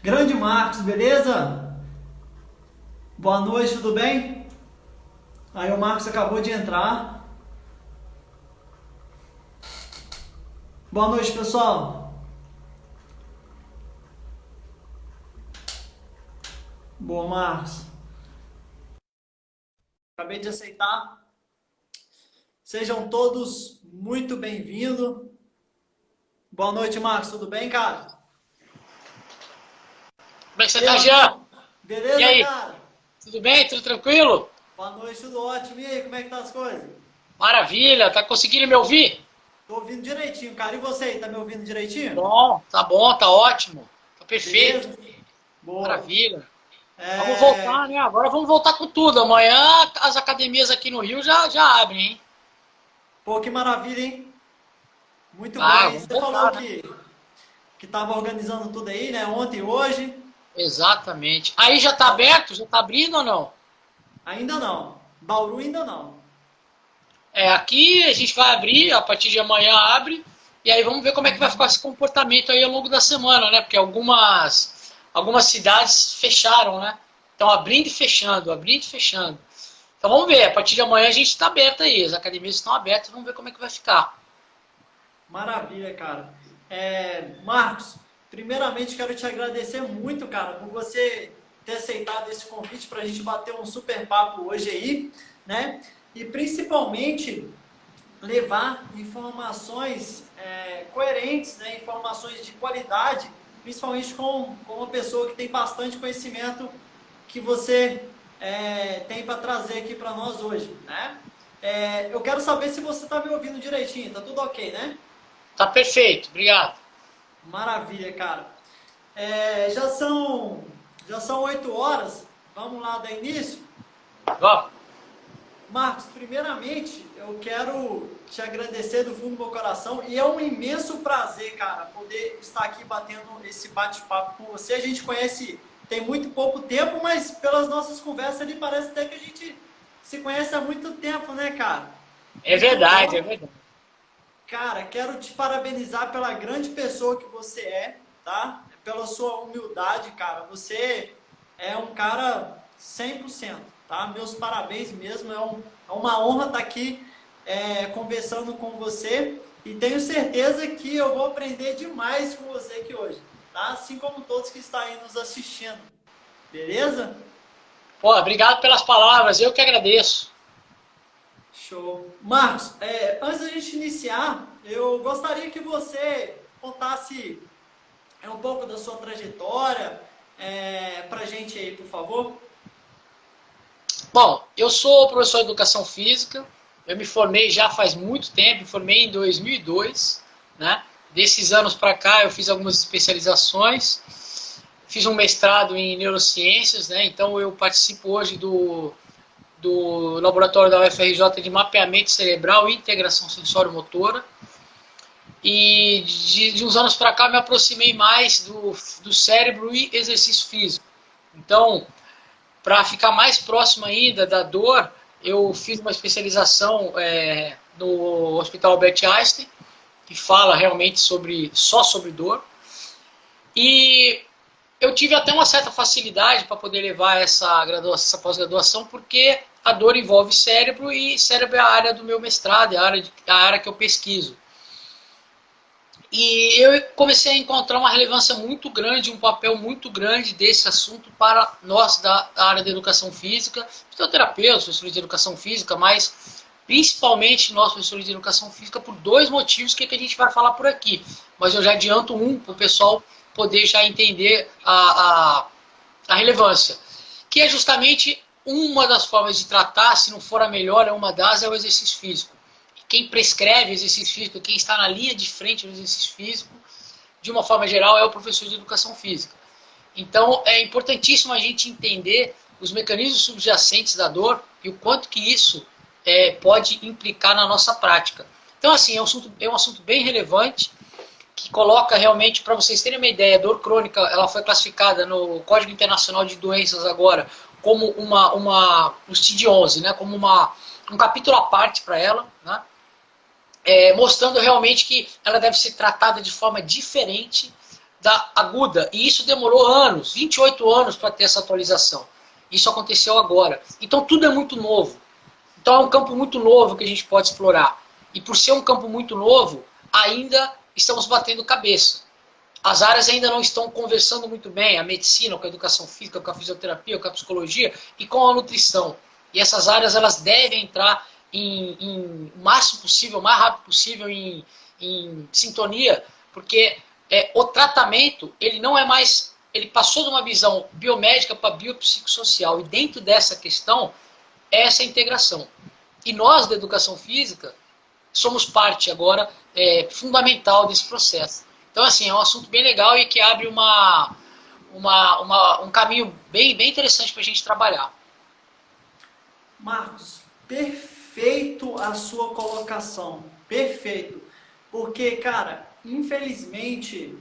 Grande Marcos, beleza? Boa noite, tudo bem? Aí o Marcos acabou de entrar. Boa noite, pessoal. Boa, Marcos. Acabei de aceitar. Sejam todos muito bem-vindos. Boa noite, Marcos, tudo bem, cara? Como é que você E aí, tá, Marcão? Jean? E Beleza, aí? cara? Tudo bem? Tudo tranquilo? Boa noite, tudo ótimo. E aí, como é que tá as coisas? Maravilha, tá conseguindo me ouvir? Tô ouvindo direitinho, cara. E você aí, tá me ouvindo direitinho? Bom, tá ótimo. Tá perfeito. Beleza? Boa. Maravilha. Vamos É... voltar, né? Agora vamos voltar com tudo. Amanhã as academias aqui no Rio já abrem, hein? Pô, que maravilha, hein? Muito bom. Ah, E vamos você falou voltar, né? que estava organizando tudo aí, né? Ontem e hoje. Exatamente. Aí já tá Tá- aberto? Já tá abrindo ou não? Ainda não. Bauru ainda não. É, aqui a gente vai abrir, a partir de amanhã abre, e aí vamos ver como é que vai ficar esse comportamento aí ao longo da semana, né? Porque algumas cidades fecharam, né? Estão abrindo e fechando, abrindo e fechando. Então vamos ver, a partir de amanhã a gente está aberto aí, as academias estão abertas, vamos ver como é que vai ficar. Maravilha, cara. Marcos, primeiramente quero te agradecer muito, cara, por você ter aceitado esse convite para a gente bater um super papo hoje aí, né? E principalmente levar informações coerentes, né? Informações de qualidade, principalmente com uma pessoa que tem bastante conhecimento que você tem para trazer aqui para nós hoje, né? Eu quero saber se você está me ouvindo direitinho, tá tudo ok, né? Tá perfeito, obrigado. Maravilha, cara. É, já são 8 horas. Vamos lá dar início? Vamos. Marcos, primeiramente eu quero te agradecer do fundo do meu coração e é um imenso prazer, cara, poder estar aqui batendo esse bate-papo com você. A gente conhece tem muito pouco tempo, mas pelas nossas conversas ali parece até que a gente se conhece há muito tempo, né, cara? É Muito verdade, é bom. verdade. Cara, quero te parabenizar pela grande pessoa que você é, tá? Pela sua humildade, cara. Você é um cara 100%, tá? Meus parabéns mesmo. É uma honra estar aqui conversando com você e tenho certeza que eu vou aprender demais com você aqui hoje, tá? Assim como todos que estão aí nos assistindo. Beleza? Pô, obrigado pelas palavras, eu que agradeço. Show. Marcos, antes da gente iniciar, eu gostaria que você contasse um pouco da sua trajetória pra gente aí, por favor. Bom, eu sou professor de educação física, eu me formei já faz muito tempo, me formei em 2002, né? Desses anos para cá eu fiz algumas especializações, fiz um mestrado em neurociências, né? Então eu participo hoje do laboratório da UFRJ de mapeamento cerebral e integração sensório-motora. E de uns anos para cá me aproximei mais do cérebro e exercício físico. Então, para ficar mais próximo ainda da dor, eu fiz uma especialização no Hospital Albert Einstein, que fala realmente só sobre dor. E eu tive até uma certa facilidade para poder levar essa pós-graduação, porque a dor envolve cérebro e cérebro é a área do meu mestrado, é a área que eu pesquiso. E eu comecei a encontrar uma relevância muito grande, um papel muito grande desse assunto para nós da área da educação física, fisioterapeutas, professores de educação física, mas principalmente nós, professores de educação física, por dois motivos que a gente vai falar por aqui. Mas eu já adianto um para o pessoal poder já entender a relevância, que é justamente uma das formas de tratar, se não for a melhor, é uma das, é o exercício físico. Quem prescreve exercício físico, quem está na linha de frente do exercício físico, de uma forma geral, é o professor de educação física. Então, é importantíssimo a gente entender os mecanismos subjacentes da dor e o quanto que isso pode implicar na nossa prática. Então, assim, é um assunto bem relevante, que coloca realmente, para vocês terem uma ideia, a dor crônica ela foi classificada no Código Internacional de Doenças agora como o CID-11, né, como um capítulo à parte para ela, né, mostrando realmente que ela deve ser tratada de forma diferente da aguda. E isso demorou anos, 28 anos para ter essa atualização. Isso aconteceu agora. Então tudo é muito novo. Então é um campo muito novo que a gente pode explorar. E por ser um campo muito novo, ainda estamos batendo cabeça. As áreas ainda não estão conversando muito bem, a medicina, com a educação física, com a fisioterapia, com a psicologia e com a nutrição. E essas áreas elas devem entrar em o máximo possível, o mais rápido possível em sintonia, porque o tratamento, ele não é mais, ele passou de uma visão biomédica para biopsicossocial, e dentro dessa questão, é essa integração. E nós, da educação física, somos parte agora fundamental desse processo. Então, assim, é um assunto bem legal e que abre um caminho bem interessante para a gente trabalhar. Marcos, perfeito a sua colocação, perfeito. Porque, cara, infelizmente,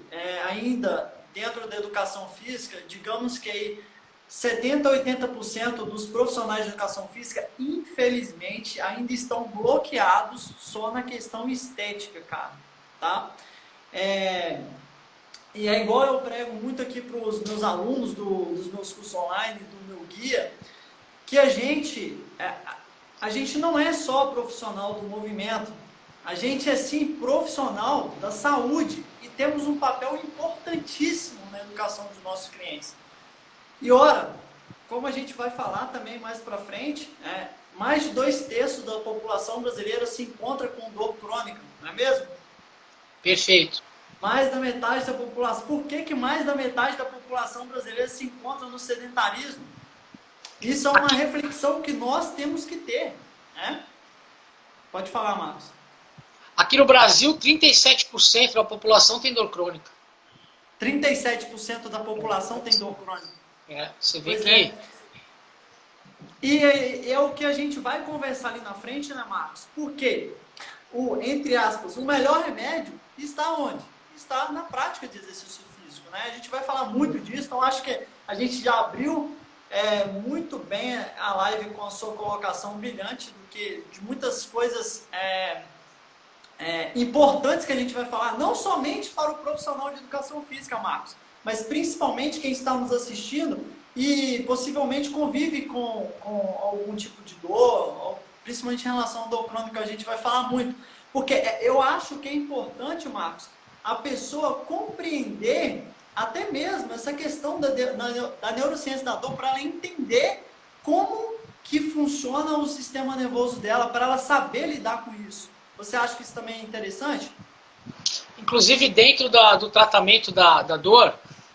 ainda dentro da educação física, digamos que aí 70% a 80% dos profissionais de educação física, infelizmente, ainda estão bloqueados só na questão estética, cara, tá? E é igual eu prego muito aqui para os meus alunos dos meus cursos online, do meu guia, que a gente não é só profissional do movimento, a gente é sim profissional da saúde e temos um papel importantíssimo na educação dos nossos clientes. E ora, como a gente vai falar também mais para frente, mais de 2/3 da população brasileira se encontra com dor crônica, não é mesmo? Perfeito. Mais da metade da população. Por que mais da metade da população brasileira se encontra no sedentarismo? Isso é uma reflexão que nós temos que ter, né? Pode falar, Marcos. Aqui no Brasil, 37% da população tem dor crônica. 37% da população tem dor crônica. Você vê Pois que... E é o que a gente vai conversar ali na frente, né, Marcos? Porque, entre aspas, o melhor remédio está onde? Está na prática de exercício físico, né? A gente vai falar muito disso, então acho que a gente já abriu muito bem a live com a sua colocação brilhante de muitas coisas importantes que a gente vai falar, não somente para o profissional de educação física, Marcos, mas principalmente quem está nos assistindo e possivelmente convive com algum tipo de dor, principalmente em relação à dor crônica, a gente vai falar muito. Porque eu acho que é importante, Marcos, a pessoa compreender até mesmo essa questão da neurociência da dor, para ela entender como que funciona o sistema nervoso dela, para ela saber lidar com isso. Você acha que isso também é interessante? Inclusive, dentro do tratamento da dor,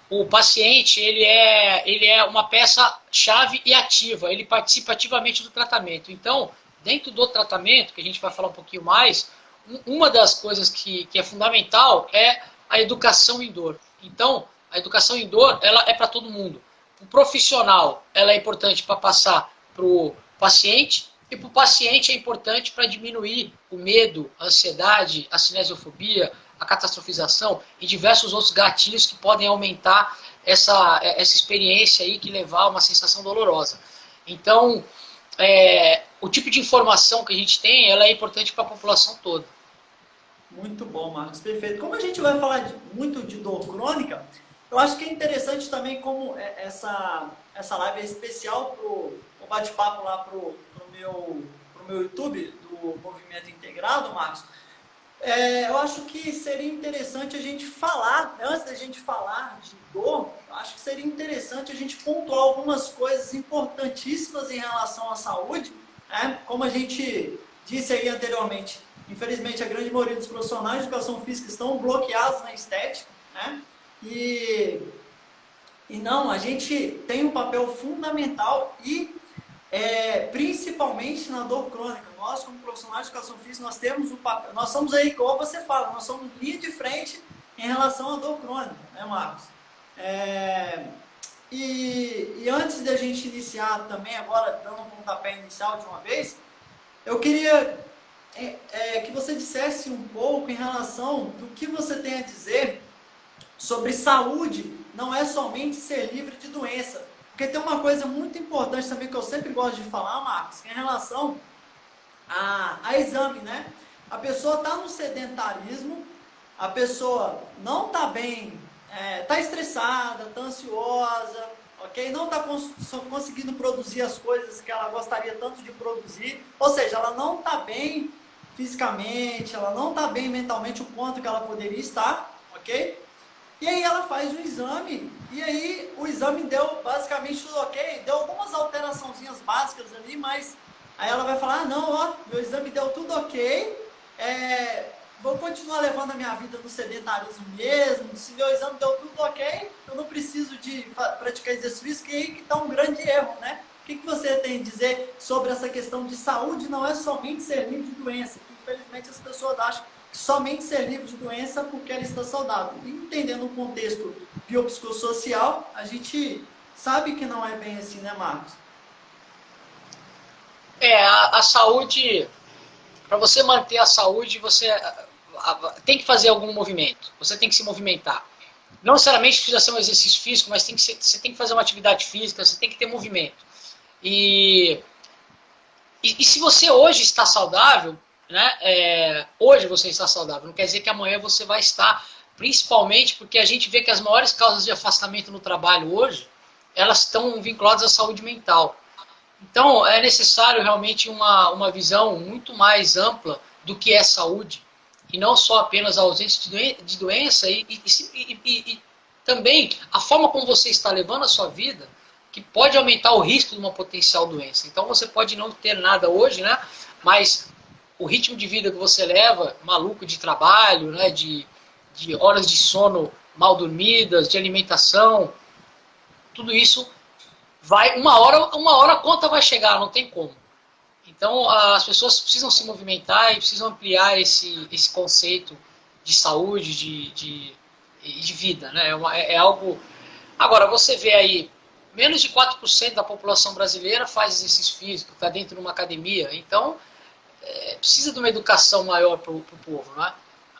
o paciente ele é uma peça-chave e ativa, ele participa ativamente do tratamento. Então, dentro do tratamento, que a gente vai falar um pouquinho mais, uma das coisas que é fundamental é a educação em dor. Então, a educação em dor, ela é para todo mundo. O profissional, ela é importante para passar para o paciente, e para o paciente é importante para diminuir o medo, a ansiedade, a cinesiofobia, a catastrofização e diversos outros gatilhos que podem aumentar essa experiência aí que levar a uma sensação dolorosa. Então, o tipo de informação que a gente tem, ela é importante para a população toda. Muito bom, Marcos, perfeito. Como a gente vai falar muito de dor crônica, eu acho que é interessante também como essa live é especial para o bate-papo lá pro meu YouTube, do Movimento Integrado, Marcos. Eu acho que seria interessante a gente falar, antes da gente falar de dor, eu acho que seria interessante a gente pontuar algumas coisas importantíssimas em relação à saúde, né? Como a gente disse aí anteriormente, infelizmente a grande maioria dos profissionais de educação física estão bloqueados na estética, né? E não, a gente tem um papel fundamental e principalmente na dor crônica. Nós, como profissionais de educação física, nós temos um papel, nós somos aí, como você fala, nós somos linha de frente em relação à dor crônica, né, Marcos? E antes de a gente iniciar também, agora dando um pontapé inicial de uma vez, eu queria que você dissesse um pouco em relação do que você tem a dizer sobre saúde, não é somente ser livre de doença. Porque tem uma coisa muito importante também que eu sempre gosto de falar, Marcos, que é em relação a exame, né? A pessoa está no sedentarismo, a pessoa não está bem tá estressada, tá ansiosa, ok? Não está conseguindo produzir as coisas que ela gostaria tanto de produzir, ou seja, ela não está bem fisicamente, ela não está bem mentalmente o quanto que ela poderia estar, ok? E aí ela faz o exame, e aí o exame deu basicamente tudo ok, deu algumas alteraçãozinhas básicas ali, mas aí ela vai falar, ah, não, ó, meu exame deu tudo ok, vou continuar levando a minha vida no sedentarismo mesmo, se meu exame deu tudo ok, eu não preciso de praticar exercício físico, e aí que está um grande erro, né? O que você tem a dizer sobre essa questão de saúde não é somente ser livre de doença, que infelizmente as pessoas acham que somente ser livre de doença porque ela está saudável. E entendendo o contexto biopsicossocial, a gente sabe que não é bem assim, né, Marcos? A saúde, para você manter a saúde, você tem que fazer algum movimento, você tem que se movimentar. Não necessariamente precisa ser um exercício físico, mas você tem que fazer uma atividade física, você tem que ter movimento. E se você hoje está saudável, né, hoje você está saudável, não quer dizer que amanhã você vai estar, principalmente porque a gente vê que as maiores causas de afastamento no trabalho hoje, elas estão vinculadas à saúde mental. Então, é necessário realmente uma visão muito mais ampla do que é saúde, e não só apenas a ausência de doença, e também a forma como você está levando a sua vida, que pode aumentar o risco de uma potencial doença. Então, você pode não ter nada hoje, né? Mas o ritmo de vida que você leva, maluco de trabalho, né? de horas de sono mal dormidas, de alimentação, tudo isso vai, uma hora a conta vai chegar, não tem como. Então, as pessoas precisam se movimentar e precisam ampliar esse conceito de saúde, de vida, né? É algo... Agora, você vê aí, menos de 4% da população brasileira faz exercício físico, está dentro de uma academia. Então, precisa de uma educação maior para o povo, né?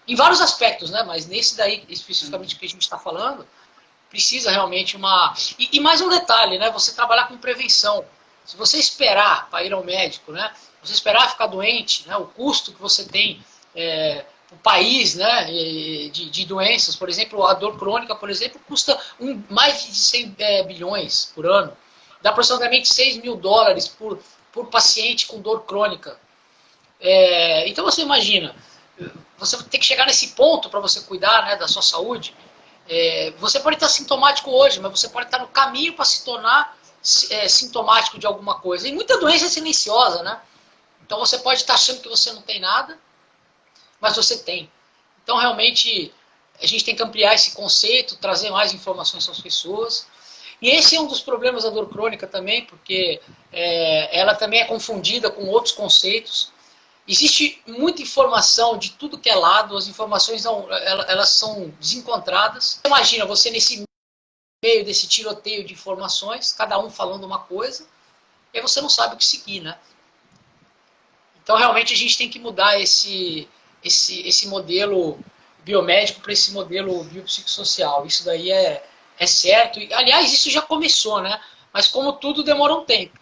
Em vários aspectos, né? Mas nesse daí, especificamente que a gente está falando, precisa realmente uma... E mais um detalhe, né? Você trabalhar com prevenção. Se você esperar para ir ao médico, né? Você esperar ficar doente, né? O custo que você tem, o país, né? De doenças, por exemplo, a dor crônica, por exemplo, custa mais de 100 bilhões por ano. Dá aproximadamente $6 mil por paciente com dor crônica. Então você imagina, você tem que chegar nesse ponto para você cuidar, né, da sua saúde. Você pode estar sintomático hoje, mas você pode estar no caminho para se tornar sintomático de alguma coisa. E muita doença é silenciosa, né? Então você pode estar achando que você não tem nada, mas você tem. Então realmente a gente tem que ampliar esse conceito, trazer mais informações às pessoas. E esse é um dos problemas da dor crônica também, porque ela também é confundida com outros conceitos. Existe muita informação de tudo que é lado, as informações elas são desencontradas. Imagina você nesse meio desse tiroteio de informações, cada um falando uma coisa, e aí você não sabe o que seguir, né? Então realmente a gente tem que mudar esse modelo biomédico para esse modelo biopsicossocial. Isso daí é certo. E, aliás, isso já começou, né? Mas como tudo demora um tempo.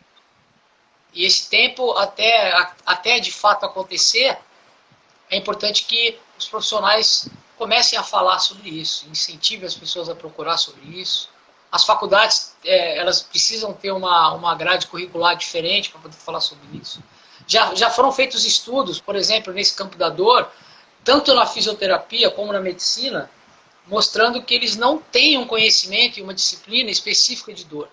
E esse tempo, até de fato acontecer, é importante que os profissionais comecem a falar sobre isso, incentivem as pessoas a procurar sobre isso. As faculdades, elas precisam ter uma grade curricular diferente para poder falar sobre isso. Já foram feitos estudos, por exemplo, nesse campo da dor, tanto na fisioterapia como na medicina, mostrando que eles não têm um conhecimento e uma disciplina específica de dor.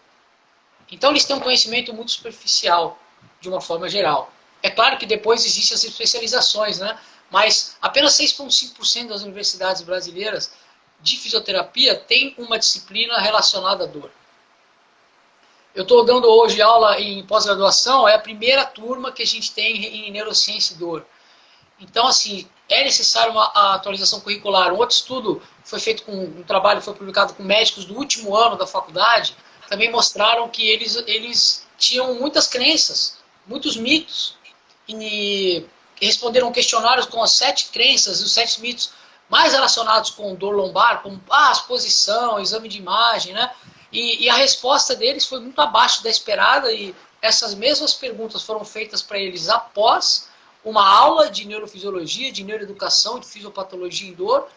Então eles têm um conhecimento muito superficial, de uma forma geral. É claro que depois existem as especializações, né? Mas apenas 6,5% das universidades brasileiras de fisioterapia tem uma disciplina relacionada à dor. Eu estou dando hoje aula em pós-graduação, é a primeira turma que a gente tem em neurociência e dor. Então, assim, é necessário uma atualização curricular. Um outro estudo foi feito um trabalho foi publicado com médicos do último ano da faculdade, também mostraram que eles tinham muitas crenças, muitos mitos, e responderam questionários com as 7 crenças e os 7 mitos mais relacionados com dor lombar, como exposição, exame de imagem, né? E a resposta deles foi muito abaixo da esperada, e essas mesmas perguntas foram feitas para eles após uma aula de neurofisiologia, de neuroeducação, de fisiopatologia em dor,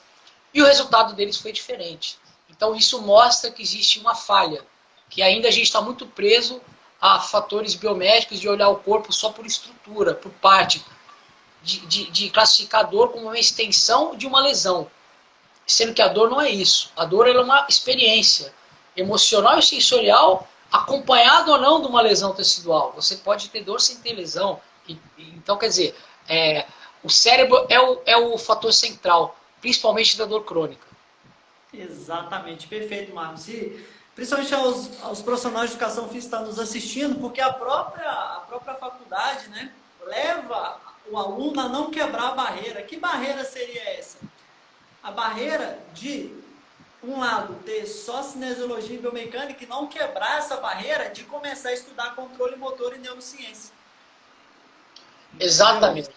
e o resultado deles foi diferente. Então isso mostra que existe uma falha, que ainda a gente está muito preso a fatores biomédicos de olhar o corpo só por estrutura, por parte, de classificar a dor como uma extensão de uma lesão. Sendo que a dor não é isso. A dor é uma experiência emocional e sensorial, acompanhado ou não de uma lesão tecidual. Você pode ter dor sem ter lesão. Então, quer dizer, o cérebro é o fator central, principalmente da dor crônica. Exatamente, perfeito, Marcos. E principalmente aos profissionais de educação física que estão nos assistindo, porque a própria faculdade, né, leva o aluno a não quebrar a barreira. Que barreira seria essa? A barreira de, um lado, ter só cinesiologia e biomecânica e não quebrar essa barreira de começar a estudar controle motor e neurociência. Exatamente.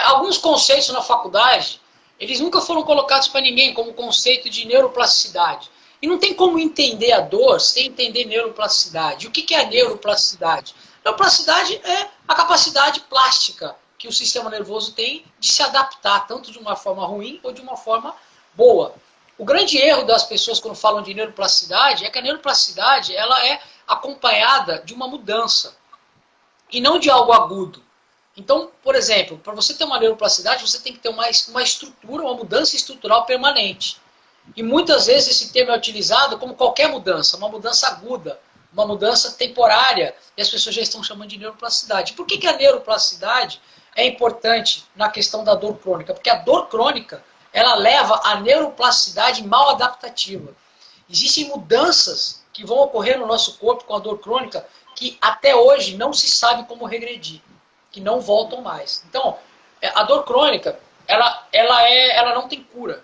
Alguns conceitos na faculdade, eles nunca foram colocados para ninguém como conceito de neuroplasticidade. E não tem como entender a dor sem entender neuroplasticidade. O que é a neuroplasticidade? Neuroplasticidade é a capacidade plástica que o sistema nervoso tem de se adaptar, tanto de uma forma ruim ou de uma forma boa. O grande erro das pessoas quando falam de neuroplasticidade é que a neuroplasticidade ela é acompanhada de uma mudança e não de algo agudo. Então, por exemplo, para você ter uma neuroplasticidade, você tem que ter uma estrutura, uma mudança estrutural permanente. E muitas vezes esse termo é utilizado como qualquer mudança, uma mudança aguda, uma mudança temporária, e as pessoas já estão chamando de neuroplasticidade. Por que a neuroplasticidade é importante na questão da dor crônica? Porque a dor crônica, ela leva à neuroplasticidade mal adaptativa. Existem mudanças que vão ocorrer no nosso corpo com a dor crônica que até hoje não se sabe como regredir, que não voltam mais. Então, a dor crônica, ela não tem cura.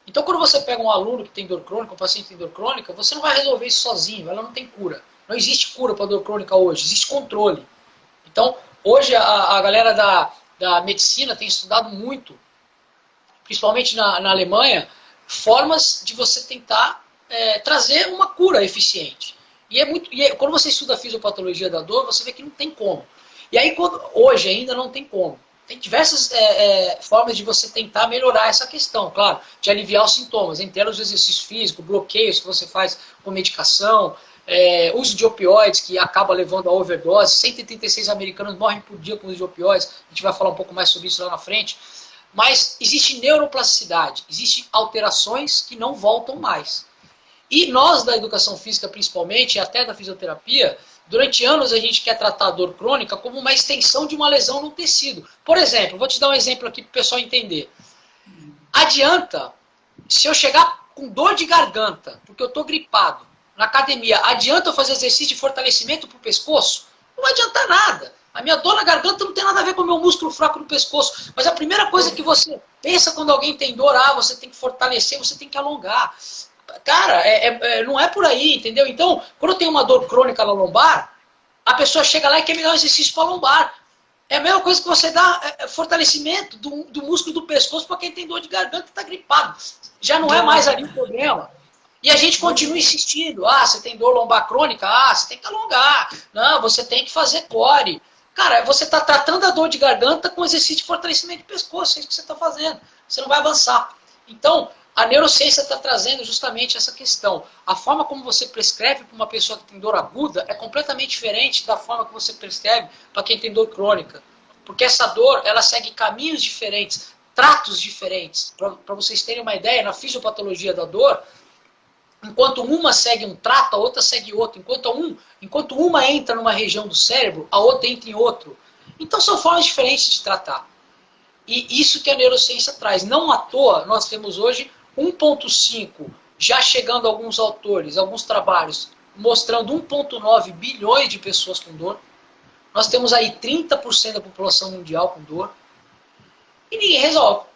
Então, quando você pega um aluno que tem dor crônica, um paciente que tem dor crônica, você não vai resolver isso sozinho, ela não tem cura. Não existe cura para dor crônica hoje, existe controle. Então, hoje a galera da medicina tem estudado muito, principalmente na Alemanha, formas de você tentar trazer uma cura eficiente. Quando você estuda a fisiopatologia da dor, você vê que não tem como. E aí, hoje ainda não tem como. Tem diversas formas de você tentar melhorar essa questão, claro, de aliviar os sintomas, entre elas o exercício físico, bloqueios que você faz com medicação, uso de opioides que acaba levando a overdose. 136 americanos morrem por dia com uso de opioides, a gente vai falar um pouco mais sobre isso lá na frente. Mas existe neuroplasticidade, existem alterações que não voltam mais. E nós da educação física principalmente, e até da fisioterapia, durante anos a gente quer tratar a dor crônica como uma extensão de uma lesão no tecido. Por exemplo, vou te dar um exemplo aqui para o pessoal entender. Adianta, se eu chegar com dor de garganta, porque eu estou gripado, na academia, adianta eu fazer exercício de fortalecimento para o pescoço? Não adianta nada. A minha dor na garganta não tem nada a ver com o meu músculo fraco no pescoço. Mas a primeira coisa que você pensa quando alguém tem dor, você tem que fortalecer, você tem que alongar. Cara, não é por aí, entendeu? Então, quando eu tenho uma dor crônica na lombar, a pessoa chega lá e quer me dar um exercício para lombar. É a mesma coisa que você dá fortalecimento do músculo do pescoço para quem tem dor de garganta e está gripado. Já não é mais ali o problema. E a gente continua insistindo. Você tem dor lombar crônica? Você tem que alongar. Não, você tem que fazer core. Cara, você está tratando a dor de garganta com exercício de fortalecimento de pescoço. É isso que você está fazendo. Você não vai avançar. Então, a neurociência está trazendo justamente essa questão. A forma como você prescreve para uma pessoa que tem dor aguda é completamente diferente da forma que você prescreve para quem tem dor crônica. Porque essa dor, ela segue caminhos diferentes, tratos diferentes. Para vocês terem uma ideia, na fisiopatologia da dor, enquanto uma segue um trato, a outra segue outro. Enquanto uma entra numa região do cérebro, a outra entra em outro. Então são formas diferentes de tratar. E isso que a neurociência traz. Não à toa, nós temos hoje 1,5, já chegando a alguns autores, alguns trabalhos, mostrando 1,9 bilhões de pessoas com dor. Nós temos aí 30% da população mundial com dor. E ninguém resolve.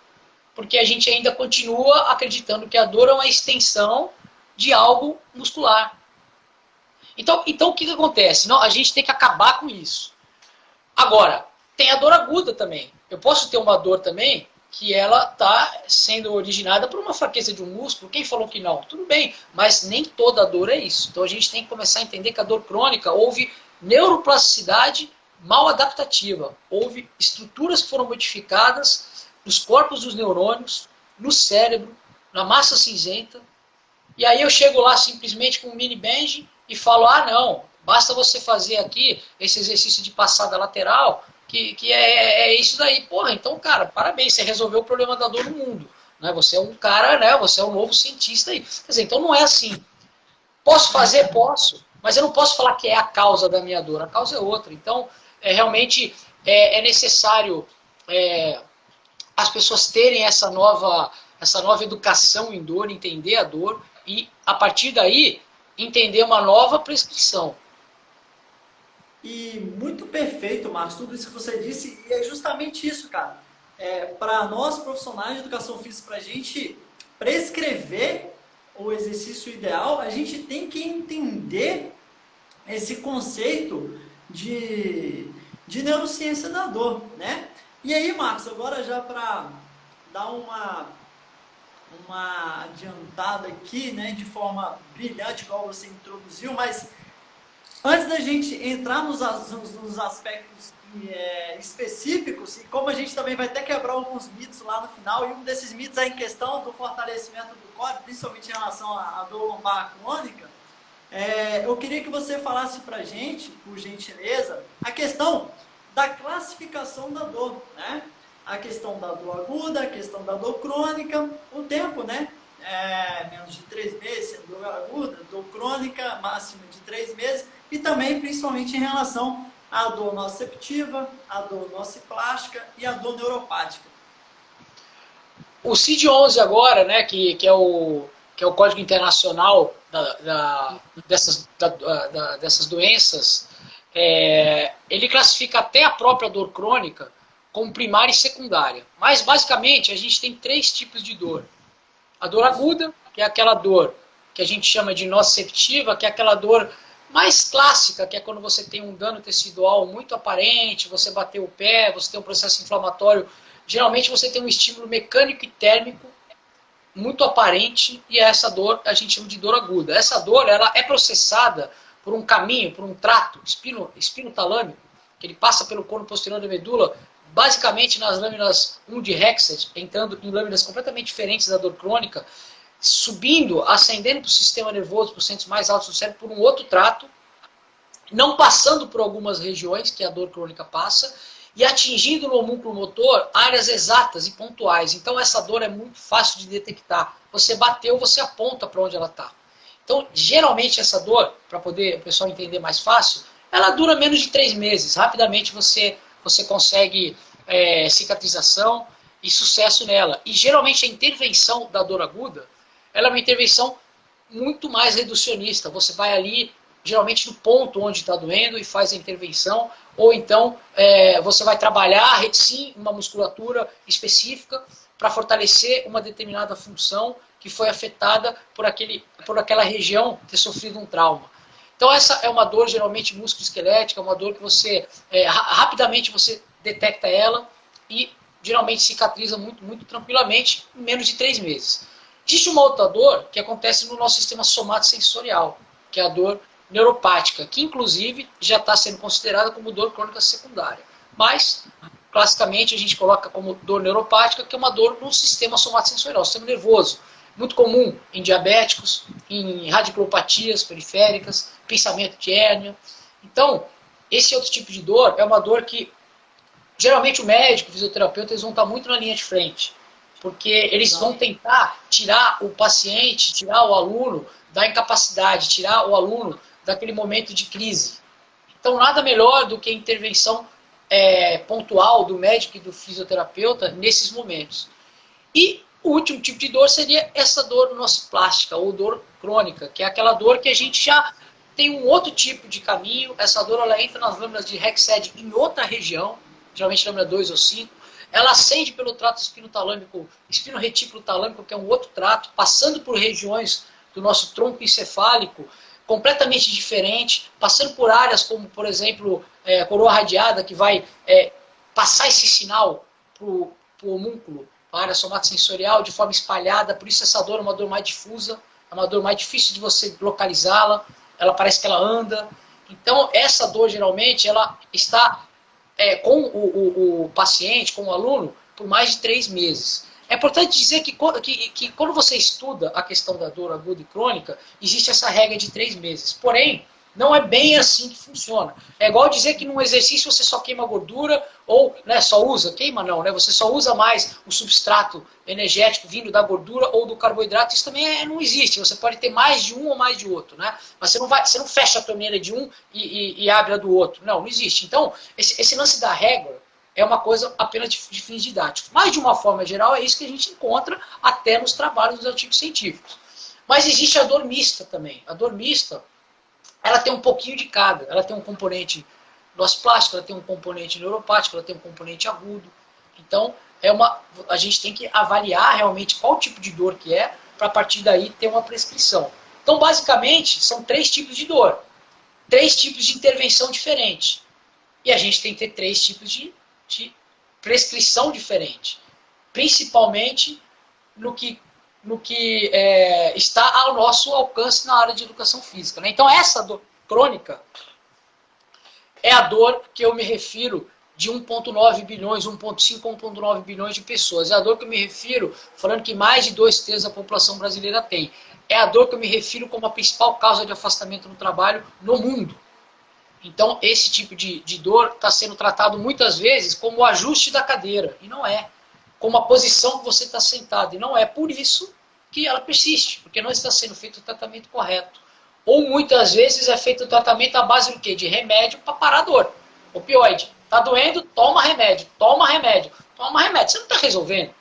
Porque a gente ainda continua acreditando que a dor é uma extensão de algo muscular. Então o que acontece? Não, a gente tem que acabar com isso. Agora, tem a dor aguda também. Eu posso ter uma dor também que ela está sendo originada por uma fraqueza de um músculo. Quem falou que não? Tudo bem, mas nem toda dor é isso. Então a gente tem que começar a entender que a dor crônica houve neuroplasticidade mal adaptativa. Houve estruturas que foram modificadas nos corpos dos neurônios, no cérebro, na massa cinzenta, E aí eu chego lá simplesmente com um mini bend e falo, ah não, basta você fazer aqui esse exercício de passada lateral, que é isso daí. Porra, então, cara, parabéns, você resolveu o problema da dor no mundo. Né? Você é um cara, né? Você é um novo cientista aí. Quer dizer, então não é assim. Posso fazer? Posso. Mas eu não posso falar que é a causa da minha dor. A causa é outra. Então, realmente é necessário as pessoas terem essa nova educação em dor, entender a dor e, a partir daí, entender uma nova prescrição. E muito perfeito, Marcos, tudo isso que você disse, e é justamente isso, cara. Para nós profissionais de educação física, para a gente prescrever o exercício ideal, a gente tem que entender esse conceito de neurociência da dor, né? E aí, Marcos, agora já para dar uma adiantada aqui, né, de forma brilhante, igual você introduziu, mas antes da gente entrar nos aspectos específicos, e como a gente também vai até quebrar alguns mitos lá no final, e um desses mitos é em questão do fortalecimento do core, principalmente em relação à dor lombar crônica, eu queria que você falasse pra gente, por gentileza, a questão da classificação da dor, né? A questão da dor aguda, a questão da dor crônica, o tempo, né? Menos de 3 meses, dor aguda, dor crônica, máximo de 3 meses, e também, principalmente, em relação à dor nociceptiva, à dor nociplástica e à dor neuropática. O CID-11 agora, né, que é o Código Internacional dessas doenças, ele classifica até a própria dor crônica como primária e secundária. Mas, basicamente, a gente tem 3 tipos de dor. A dor aguda, que é aquela dor que a gente chama de nociceptiva, que é aquela dor mais clássica, que é quando você tem um dano tecidual muito aparente, você bateu o pé, você tem um processo inflamatório. Geralmente você tem um estímulo mecânico e térmico muito aparente, e essa dor a gente chama de dor aguda. Essa dor ela é processada por um caminho, por um trato espinotalâmico, que ele passa pelo cono posterior da medula, basicamente nas lâminas 1 de Rexed, entrando em lâminas completamente diferentes da dor crônica, subindo, ascendendo para o sistema nervoso, para os centros mais altos do cérebro, por um outro trato, não passando por algumas regiões que a dor crônica passa, e atingindo no homúnculo motor áreas exatas e pontuais. Então essa dor é muito fácil de detectar. Você bateu, você aponta para onde ela está. Então, geralmente essa dor, para poder o pessoal entender mais fácil, ela dura menos de 3 meses. Rapidamente você consegue cicatrização e sucesso nela. E geralmente a intervenção da dor aguda, ela é uma intervenção muito mais reducionista. Você vai ali, geralmente no ponto onde está doendo, e faz a intervenção, ou então você vai trabalhar, sim, uma musculatura específica para fortalecer uma determinada função que foi afetada por aquela região ter sofrido um trauma. Então essa é uma dor geralmente musculoesquelética, uma dor que você rapidamente você detecta ela e geralmente cicatriza muito, muito tranquilamente em menos de 3 meses. Existe uma outra dor que acontece no nosso sistema somatosensorial, que é a dor neuropática, que inclusive já está sendo considerada como dor crônica secundária. Mas, classicamente, a gente coloca como dor neuropática, que é uma dor no sistema somatosensorial, sistema nervoso. Muito comum em diabéticos, em radiculopatias periféricas, pensamento de hérnia. Então, esse outro tipo de dor é uma dor que, geralmente, o médico, o fisioterapeuta, eles vão estar muito na linha de frente. Porque eles vão tentar tirar o paciente, tirar o aluno da incapacidade, tirar o aluno daquele momento de crise. Então, nada melhor do que a intervenção pontual do médico e do fisioterapeuta nesses momentos. E o último tipo de dor seria essa dor nociplástica, ou dor crônica, que é aquela dor que a gente já tem um outro tipo de caminho. Essa dor ela entra nas lâminas de Rexed em outra região, geralmente lâmina 2 ou 5. Ela ascende pelo trato espinotalâmico, espinoretículo talâmico, que é um outro trato, passando por regiões do nosso tronco encefálico, completamente diferente, passando por áreas como, por exemplo, a coroa radiada, que vai passar esse sinal para o homúnculo, para a área somatosensorial, de forma espalhada. Por isso essa dor é uma dor mais difusa, é uma dor mais difícil de você localizá-la, ela parece que ela anda. Então, essa dor, geralmente, ela está com o paciente, com o aluno, por mais de 3 meses. É importante dizer que quando você estuda a questão da dor aguda e crônica, existe essa regra de 3 meses. Porém, não é bem assim que funciona. É igual dizer que num exercício você só queima gordura ou, né, só usa, queima não, né, você só usa mais o substrato energético vindo da gordura ou do carboidrato. Isso também não existe. Você pode ter mais de um ou mais de outro, né? Mas você não fecha a torneira de um e abre a do outro. Não existe. Então, esse lance da regra é uma coisa apenas de fins didáticos. Mas, de uma forma geral, é isso que a gente encontra até nos trabalhos dos artigos científicos. Mas existe a dor mista também. A dor mista, ela tem um pouquinho de cada. Ela tem um componente plástico, ela tem um componente neuropático, ela tem um componente agudo. Então, a gente tem que avaliar realmente qual tipo de dor que é, para a partir daí ter uma prescrição. Então, basicamente, são 3 tipos de dor. 3 tipos de intervenção diferentes. E a gente tem que ter 3 tipos de prescrição diferente, principalmente no que está ao nosso alcance na área de educação física, né? Então essa dor crônica é a dor que eu me refiro de 1,9 bilhões, 1,5, 1,9 bilhões de pessoas. É a dor que eu me refiro falando que mais de 2/3 da população brasileira tem. É a dor que eu me refiro como a principal causa de afastamento no trabalho no mundo. Então, esse tipo de dor está sendo tratado muitas vezes como o ajuste da cadeira, e não é. Como a posição que você está sentado, e não é. Por isso que ela persiste, porque não está sendo feito o tratamento correto. Ou muitas vezes é feito o tratamento à base do quê? De remédio para parar a dor. Opioide. Está doendo? Toma remédio. Toma remédio. Toma remédio. Você não está resolvendo.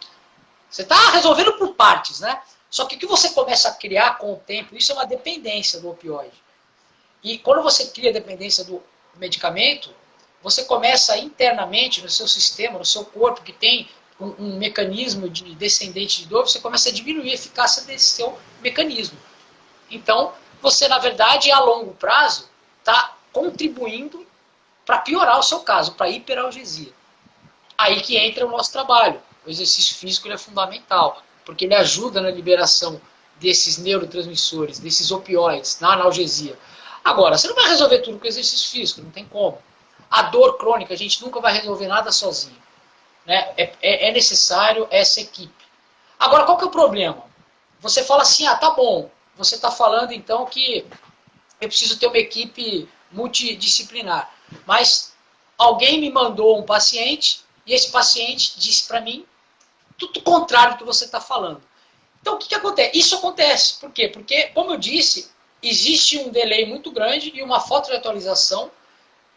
Você está resolvendo por partes, né? Só que o que você começa a criar com o tempo, isso é uma dependência do opioide. E quando você cria a dependência do medicamento, você começa internamente no seu sistema, no seu corpo, que tem um mecanismo de descendente de dor, você começa a diminuir a eficácia desse seu mecanismo. Então, você, na verdade, a longo prazo, está contribuindo para piorar o seu caso, para hiperalgesia. Aí que entra o nosso trabalho. O exercício físico ele é fundamental, porque ele ajuda na liberação desses neurotransmissores, desses opioides, na analgesia. Agora, você não vai resolver tudo com exercício físico, não tem como. A dor crônica, a gente nunca vai resolver nada sozinho. Né? É necessário essa equipe. Agora, qual que é o problema? Você fala assim, tá bom, você está falando então que eu preciso ter uma equipe multidisciplinar. Mas alguém me mandou um paciente e esse paciente disse para mim tudo o contrário do que você está falando. Então, o que acontece? Isso acontece. Por quê? Porque, como eu disse, existe um delay muito grande e uma falta de atualização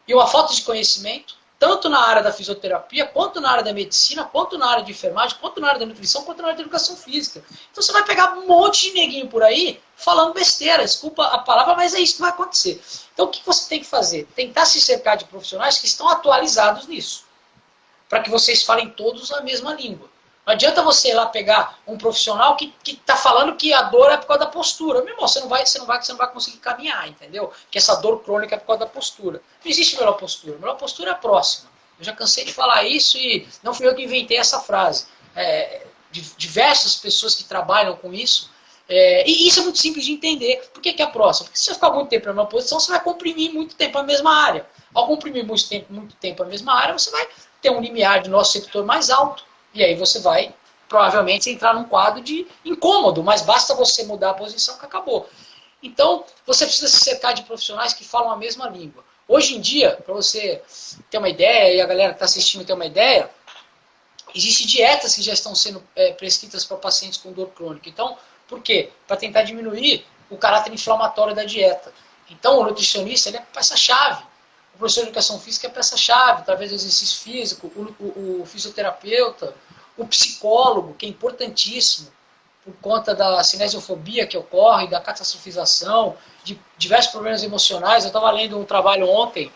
e uma falta de conhecimento, tanto na área da fisioterapia, quanto na área da medicina, quanto na área de enfermagem, quanto na área da nutrição, quanto na área da educação física. Então você vai pegar um monte de neguinho por aí falando besteira, desculpa a palavra, mas é isso que vai acontecer. Então o que você tem que fazer? Tentar se cercar de profissionais que estão atualizados nisso, para que vocês falem todos a mesma língua. Não adianta você ir lá pegar um profissional que está falando que a dor é por causa da postura. Meu irmão, você não vai conseguir caminhar, entendeu? Que essa dor crônica é por causa da postura. Não existe melhor postura. A melhor postura é a próxima. Eu já cansei de falar isso e não fui eu que inventei essa frase. Diversas pessoas que trabalham com isso. E isso é muito simples de entender. Por que é a próxima? Porque se você ficar muito tempo na mesma posição, você vai comprimir muito tempo a mesma área. Ao comprimir muito tempo a mesma área, você vai ter um limiar de nosso receptor mais alto. E aí você vai, provavelmente, entrar num quadro de incômodo, mas basta você mudar a posição que acabou. Então, você precisa se cercar de profissionais que falam a mesma língua. Hoje em dia, para você ter uma ideia, e a galera que está assistindo ter uma ideia, existem dietas que já estão sendo prescritas para pacientes com dor crônica. Então, por quê? Para tentar diminuir o caráter inflamatório da dieta. Então, o nutricionista ele é peça-chave. O professor de educação física é peça-chave, através do exercício físico, o fisioterapeuta, o psicólogo, que é importantíssimo, por conta da cinesiofobia que ocorre, da catastrofização, de diversos problemas emocionais. Eu estava lendo um trabalho ontem,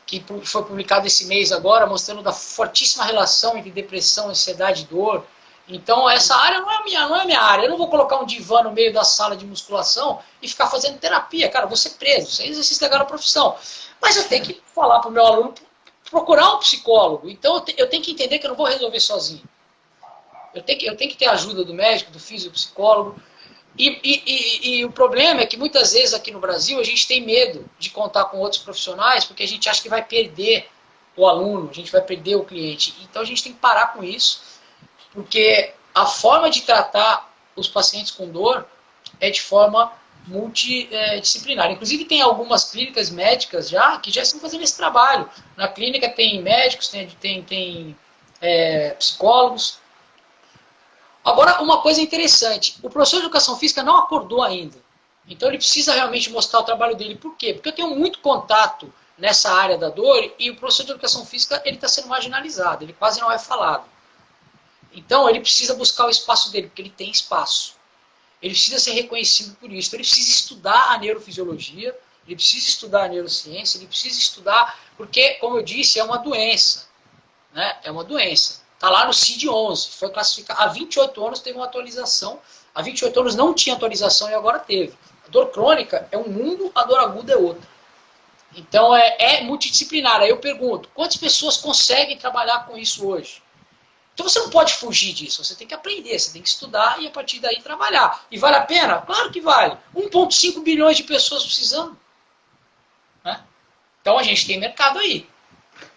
que foi publicado esse mês agora, mostrando da fortíssima relação entre depressão, ansiedade e dor. Então, essa área não é a minha área. Eu não vou colocar um divã no meio da sala de musculação e ficar fazendo terapia. Cara, eu vou ser preso. Isso é exercício legal na profissão. Mas eu tenho que falar para o meu aluno procurar um psicólogo. Então, eu tenho que entender que eu não vou resolver sozinho. Eu tenho que ter a ajuda do médico, do físico, do psicólogo. E o problema é que muitas vezes aqui no Brasil a gente tem medo de contar com outros profissionais porque a gente acha que vai perder o aluno, a gente vai perder o cliente. Então, a gente tem que parar com isso. Porque a forma de tratar os pacientes com dor é de forma multidisciplinar. Inclusive tem algumas clínicas médicas que já estão fazendo esse trabalho. Na clínica tem médicos, tem psicólogos. Agora, uma coisa interessante, o professor de educação física não acordou ainda. Então ele precisa realmente mostrar o trabalho dele. Por quê? Porque eu tenho muito contato nessa área da dor e o professor de educação física ele está sendo marginalizado, ele quase não é falado. Então ele precisa buscar o espaço dele, porque ele tem espaço. Ele precisa ser reconhecido por isso. Então, ele precisa estudar a neurofisiologia, ele precisa estudar a neurociência, ele precisa estudar, porque, como eu disse, é uma doença. Né? É uma doença. Está lá no CID-11, foi classificado. Há 28 anos teve uma atualização. Há 28 anos não tinha atualização e agora teve. A dor crônica é um mundo, a dor aguda é outro. Então, é multidisciplinar. Aí eu pergunto, quantas pessoas conseguem trabalhar com isso hoje? Então você não pode fugir disso, você tem que aprender, você tem que estudar e a partir daí trabalhar. E vale a pena? Claro que vale. 1,5 bilhões de pessoas precisando. Né? Então a gente tem mercado aí.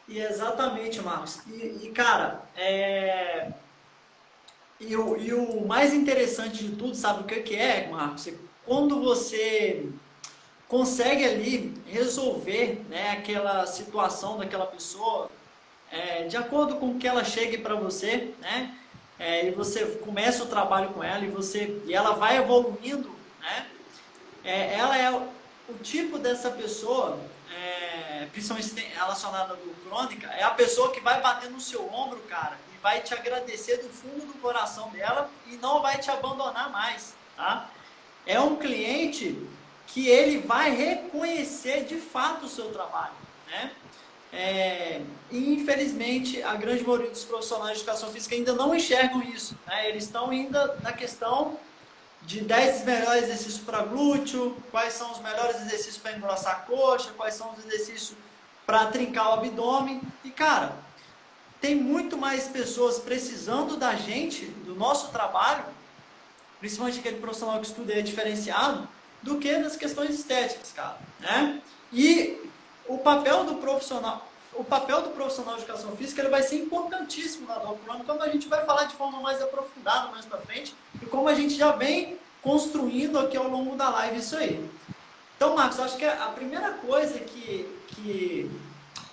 E exatamente, Marcos. Cara, o mais interessante de tudo, sabe o que é, Marcos? Quando você consegue ali resolver, né, aquela situação daquela pessoa, de acordo com que ela chegue para você, né? E você começa o trabalho com ela e ela vai evoluindo, né? Ela é o tipo dessa pessoa, principalmente relacionada à dor crônica, é a pessoa que vai bater no seu ombro, cara, e vai te agradecer do fundo do coração dela e não vai te abandonar mais, tá? É um cliente que ele vai reconhecer de fato o seu trabalho, né? E infelizmente a grande maioria dos profissionais de educação física ainda não enxergam isso, né? Eles estão ainda na questão de 10 melhores exercícios para glúteo, quais são os melhores exercícios para engrossar a coxa, quais são os exercícios para trincar o abdômen. E cara, tem muito mais pessoas precisando da gente, do nosso trabalho, principalmente aquele profissional que estuda e é diferenciado, do que nas questões estéticas, cara, né? E o papel do profissional de educação física ele vai ser importantíssimo na dor crônica, quando a gente vai falar de forma mais aprofundada mais para frente, e como a gente já vem construindo aqui ao longo da live isso aí. Então, Marcos, eu acho que a primeira coisa que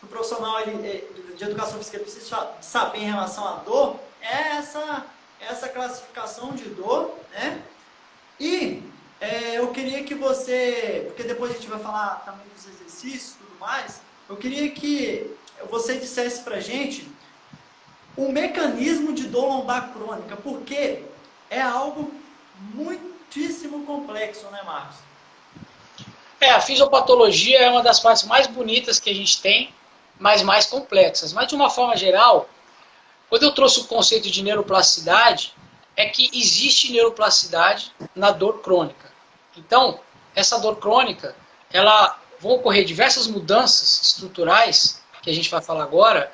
o profissional de educação física precisa saber em relação à dor é essa classificação de dor, né? E eu queria que você, porque depois a gente vai falar também dos exercícios e tudo mais, eu queria que você dissesse pra gente o mecanismo de dor lombar crônica, porque é algo muitíssimo complexo, né, Marcos? A fisiopatologia é uma das partes mais bonitas que a gente tem, mas mais complexas. Mas de uma forma geral, quando eu trouxe o conceito de neuroplasticidade, é que existe neuroplasticidade na dor crônica. Então, essa dor crônica, vão ocorrer diversas mudanças estruturais, que a gente vai falar agora,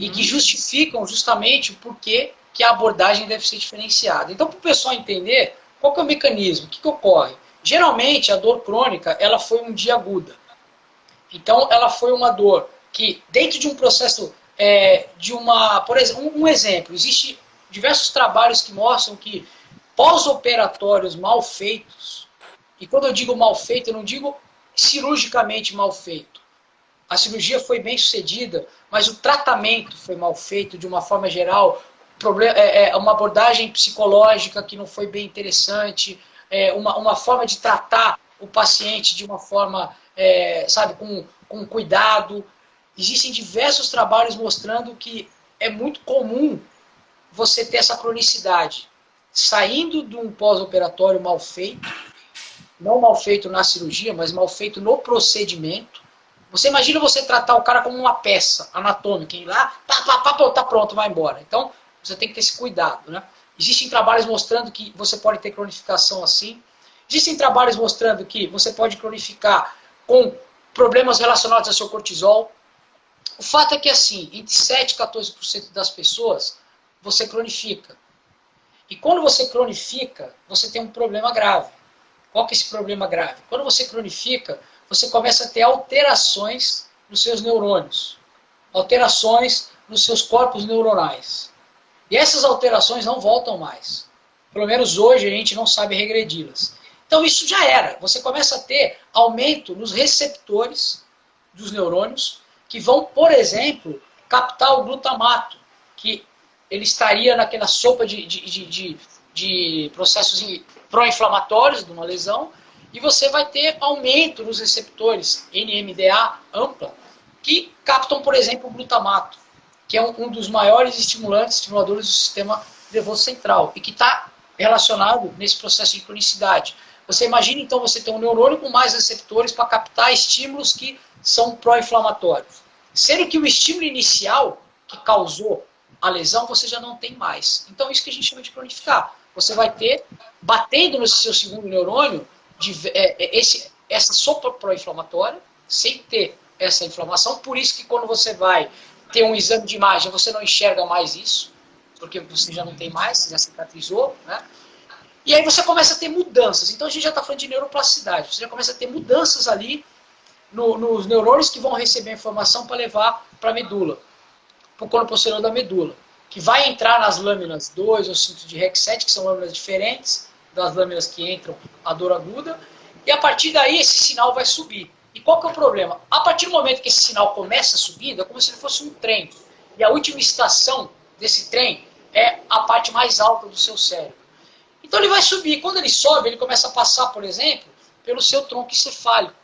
e que justificam justamente o porquê que a abordagem deve ser diferenciada. Então, para o pessoal entender, qual que é o mecanismo, o que ocorre? Geralmente, a dor crônica, ela foi um dia aguda. Então, ela foi uma dor que, dentro de um processo, por exemplo, um exemplo, existe diversos trabalhos que mostram que pós-operatórios mal feitos, e quando eu digo mal feito, eu não digo cirurgicamente mal feito. A cirurgia foi bem sucedida, mas o tratamento foi mal feito de uma forma geral, uma abordagem psicológica que não foi bem interessante, uma forma de tratar o paciente de uma forma, com cuidado. Existem diversos trabalhos mostrando que é muito comum você ter essa cronicidade, saindo de um pós-operatório mal feito, não mal feito na cirurgia, mas mal feito no procedimento. Você imagina você tratar o cara como uma peça anatômica, ir lá, tá pronto, vai embora. Então, você tem que ter esse cuidado, né? Existem trabalhos mostrando que você pode ter cronificação assim. Existem trabalhos mostrando que você pode cronificar com problemas relacionados ao seu cortisol. O fato é que, assim, entre 7% e 14% das pessoas, você cronifica. E quando você cronifica, você tem um problema grave. Qual que é esse problema grave? Quando você cronifica, você começa a ter alterações nos seus neurônios, alterações nos seus corpos neuronais. E essas alterações não voltam mais. Pelo menos hoje a gente não sabe regredi-las. Então isso já era. Você começa a ter aumento nos receptores dos neurônios que vão, por exemplo, captar o glutamato, que ele estaria naquela sopa de processos pró-inflamatórios de uma lesão, e você vai ter aumento nos receptores NMDA ampla, que captam, por exemplo, o glutamato, que é um dos maiores estimuladores do sistema nervoso central, e que está relacionado nesse processo de cronicidade. Você imagina, então, você ter um neurônio com mais receptores para captar estímulos que são pró-inflamatórios. Sendo que o estímulo inicial, que causou a lesão, você já não tem mais. Então, isso que a gente chama de cronificar. Você vai ter, batendo no seu segundo neurônio, essa sopa pró-inflamatória, sem ter essa inflamação. Por isso que quando você vai ter um exame de imagem, você não enxerga mais isso, porque você já não tem mais, você já cicatrizou, né? E aí você começa a ter mudanças. Então a gente já está falando de neuroplasticidade. Você já começa a ter mudanças ali nos neurônios que vão receber a informação para levar para a medula, para o cono posterior da medula, que vai entrar nas lâminas 2 ou 5 de REC7, que são lâminas diferentes das lâminas que entram a dor aguda, e a partir daí esse sinal vai subir. E qual que é o problema? A partir do momento que esse sinal começa subindo, é como se ele fosse um trem. E a última estação desse trem é a parte mais alta do seu cérebro. Então ele vai subir. Quando ele sobe, ele começa a passar, por exemplo, pelo seu tronco encefálico.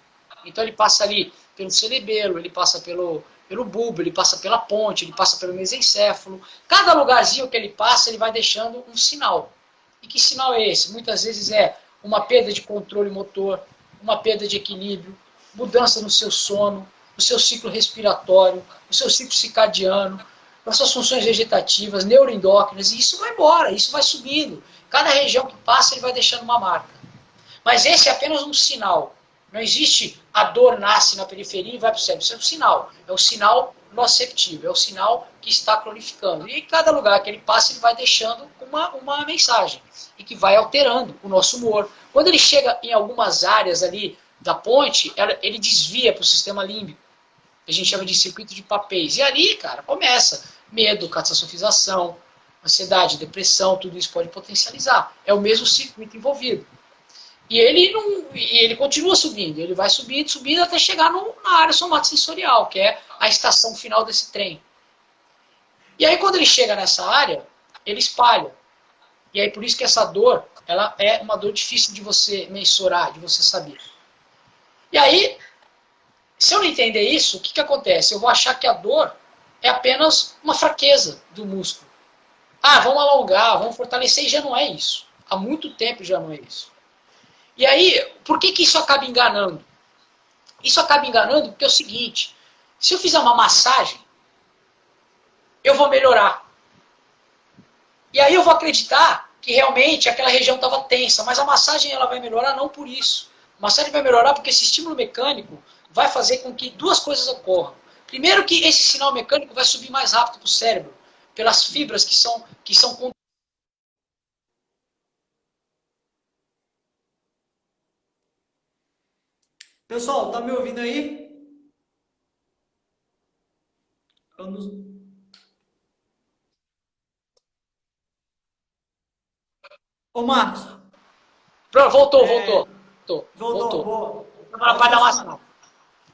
Então ele passa ali pelo cerebelo, ele passa pelo bulbo, ele passa pela ponte, ele passa pelo mesencéfalo. Cada lugarzinho que ele passa, ele vai deixando um sinal. E que sinal é esse? Muitas vezes é uma perda de controle motor, uma perda de equilíbrio, mudança no seu sono, no seu ciclo respiratório, no seu ciclo circadiano, nas suas funções vegetativas, neuroendócrinas, e isso vai embora, isso vai subindo. Cada região que passa, ele vai deixando uma marca. Mas esse é apenas um sinal. Não existe a dor nasce na periferia e vai para o cérebro. Isso é um sinal. É um sinal noceptivo, é o sinal que está cronificando. E em cada lugar que ele passa, ele vai deixando uma mensagem. E que vai alterando o nosso humor. Quando ele chega em algumas áreas ali da ponte, ele desvia para o sistema límbico. A gente chama de circuito de papéis. E ali, cara, começa medo, catastrofização, ansiedade, depressão, tudo isso pode potencializar. É o mesmo circuito envolvido. E ele continua subindo, ele vai subindo, subindo até chegar na área somatosensorial, que é a estação final desse trem. E aí quando ele chega nessa área, ele espalha. E aí por isso que essa dor, ela é uma dor difícil de você mensurar, de você saber. E aí, se eu não entender isso, o que acontece? Eu vou achar que a dor é apenas uma fraqueza do músculo. Ah, vamos alongar, vamos fortalecer, e já não é isso. Há muito tempo já não é isso. E aí, por que isso acaba enganando? Isso acaba enganando porque é o seguinte, se eu fizer uma massagem, eu vou melhorar. E aí eu vou acreditar que realmente aquela região estava tensa, mas a massagem ela vai melhorar não por isso. A massagem vai melhorar porque esse estímulo mecânico vai fazer com que duas coisas ocorram. Primeiro que esse sinal mecânico vai subir mais rápido para o cérebro, pelas fibras que são Pessoal, tá me ouvindo aí? Eu não- Ô, Marcos, Pronto, voltou, é, voltou. Voltou, voltou, voltou. boa. Agora Pode vai dar continuar. massagem.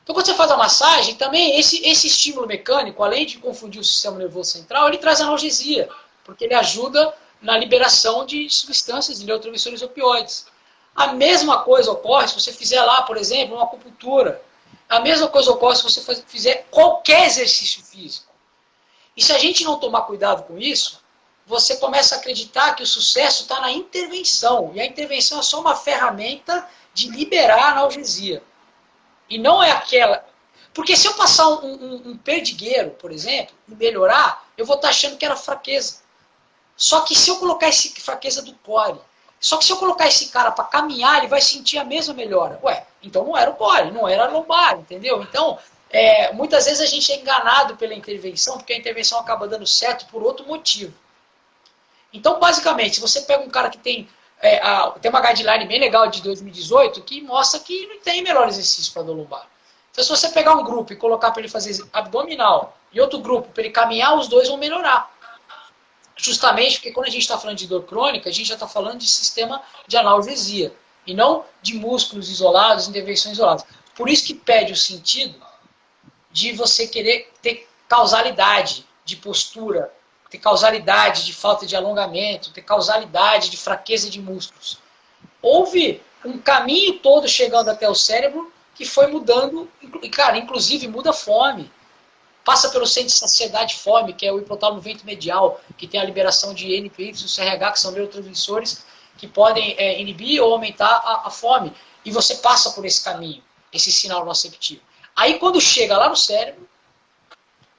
Então, quando você faz a massagem, também esse estímulo mecânico, além de confundir o sistema nervoso central, ele traz analgesia, porque ele ajuda na liberação de substâncias de neurotransmissores opioides. A mesma coisa ocorre se você fizer lá, por exemplo, uma acupuntura. A mesma coisa ocorre se você fizer qualquer exercício físico. E se a gente não tomar cuidado com isso, você começa a acreditar que o sucesso está na intervenção. E a intervenção é só uma ferramenta de liberar a analgesia. E não é aquela... Porque se eu passar um perdigueiro, por exemplo, e melhorar, eu vou estar achando que era fraqueza. Só que se eu colocar essa fraqueza do core, só que se eu colocar esse cara para caminhar, ele vai sentir a mesma melhora. Ué, então não era o core, não era a lombar, entendeu? Então, muitas vezes a gente é enganado pela intervenção, porque a intervenção acaba dando certo por outro motivo. Então, basicamente, se você pega um cara que tem uma guideline bem legal de 2018 que mostra que não tem melhor exercício para dor lombar. Então, se você pegar um grupo e colocar para ele fazer abdominal e outro grupo para ele caminhar, os dois vão melhorar. justamente porque quando a gente está falando de dor crônica, a gente já está falando de sistema de analgesia, e não de músculos isolados, intervenções isoladas. Por isso que perde o sentido de você querer ter causalidade de postura, ter causalidade de falta de alongamento, ter causalidade de fraqueza de músculos. Houve um caminho todo chegando até o cérebro que foi mudando, e cara, inclusive muda a fome. Passa pelo centro de saciedade e fome, que é o hipotálamo ventromedial, que tem a liberação de NPY e CRH, que são neurotransmissores que podem inibir ou aumentar a fome. E você passa por esse caminho, esse sinal nociceptivo. Aí quando chega lá no cérebro,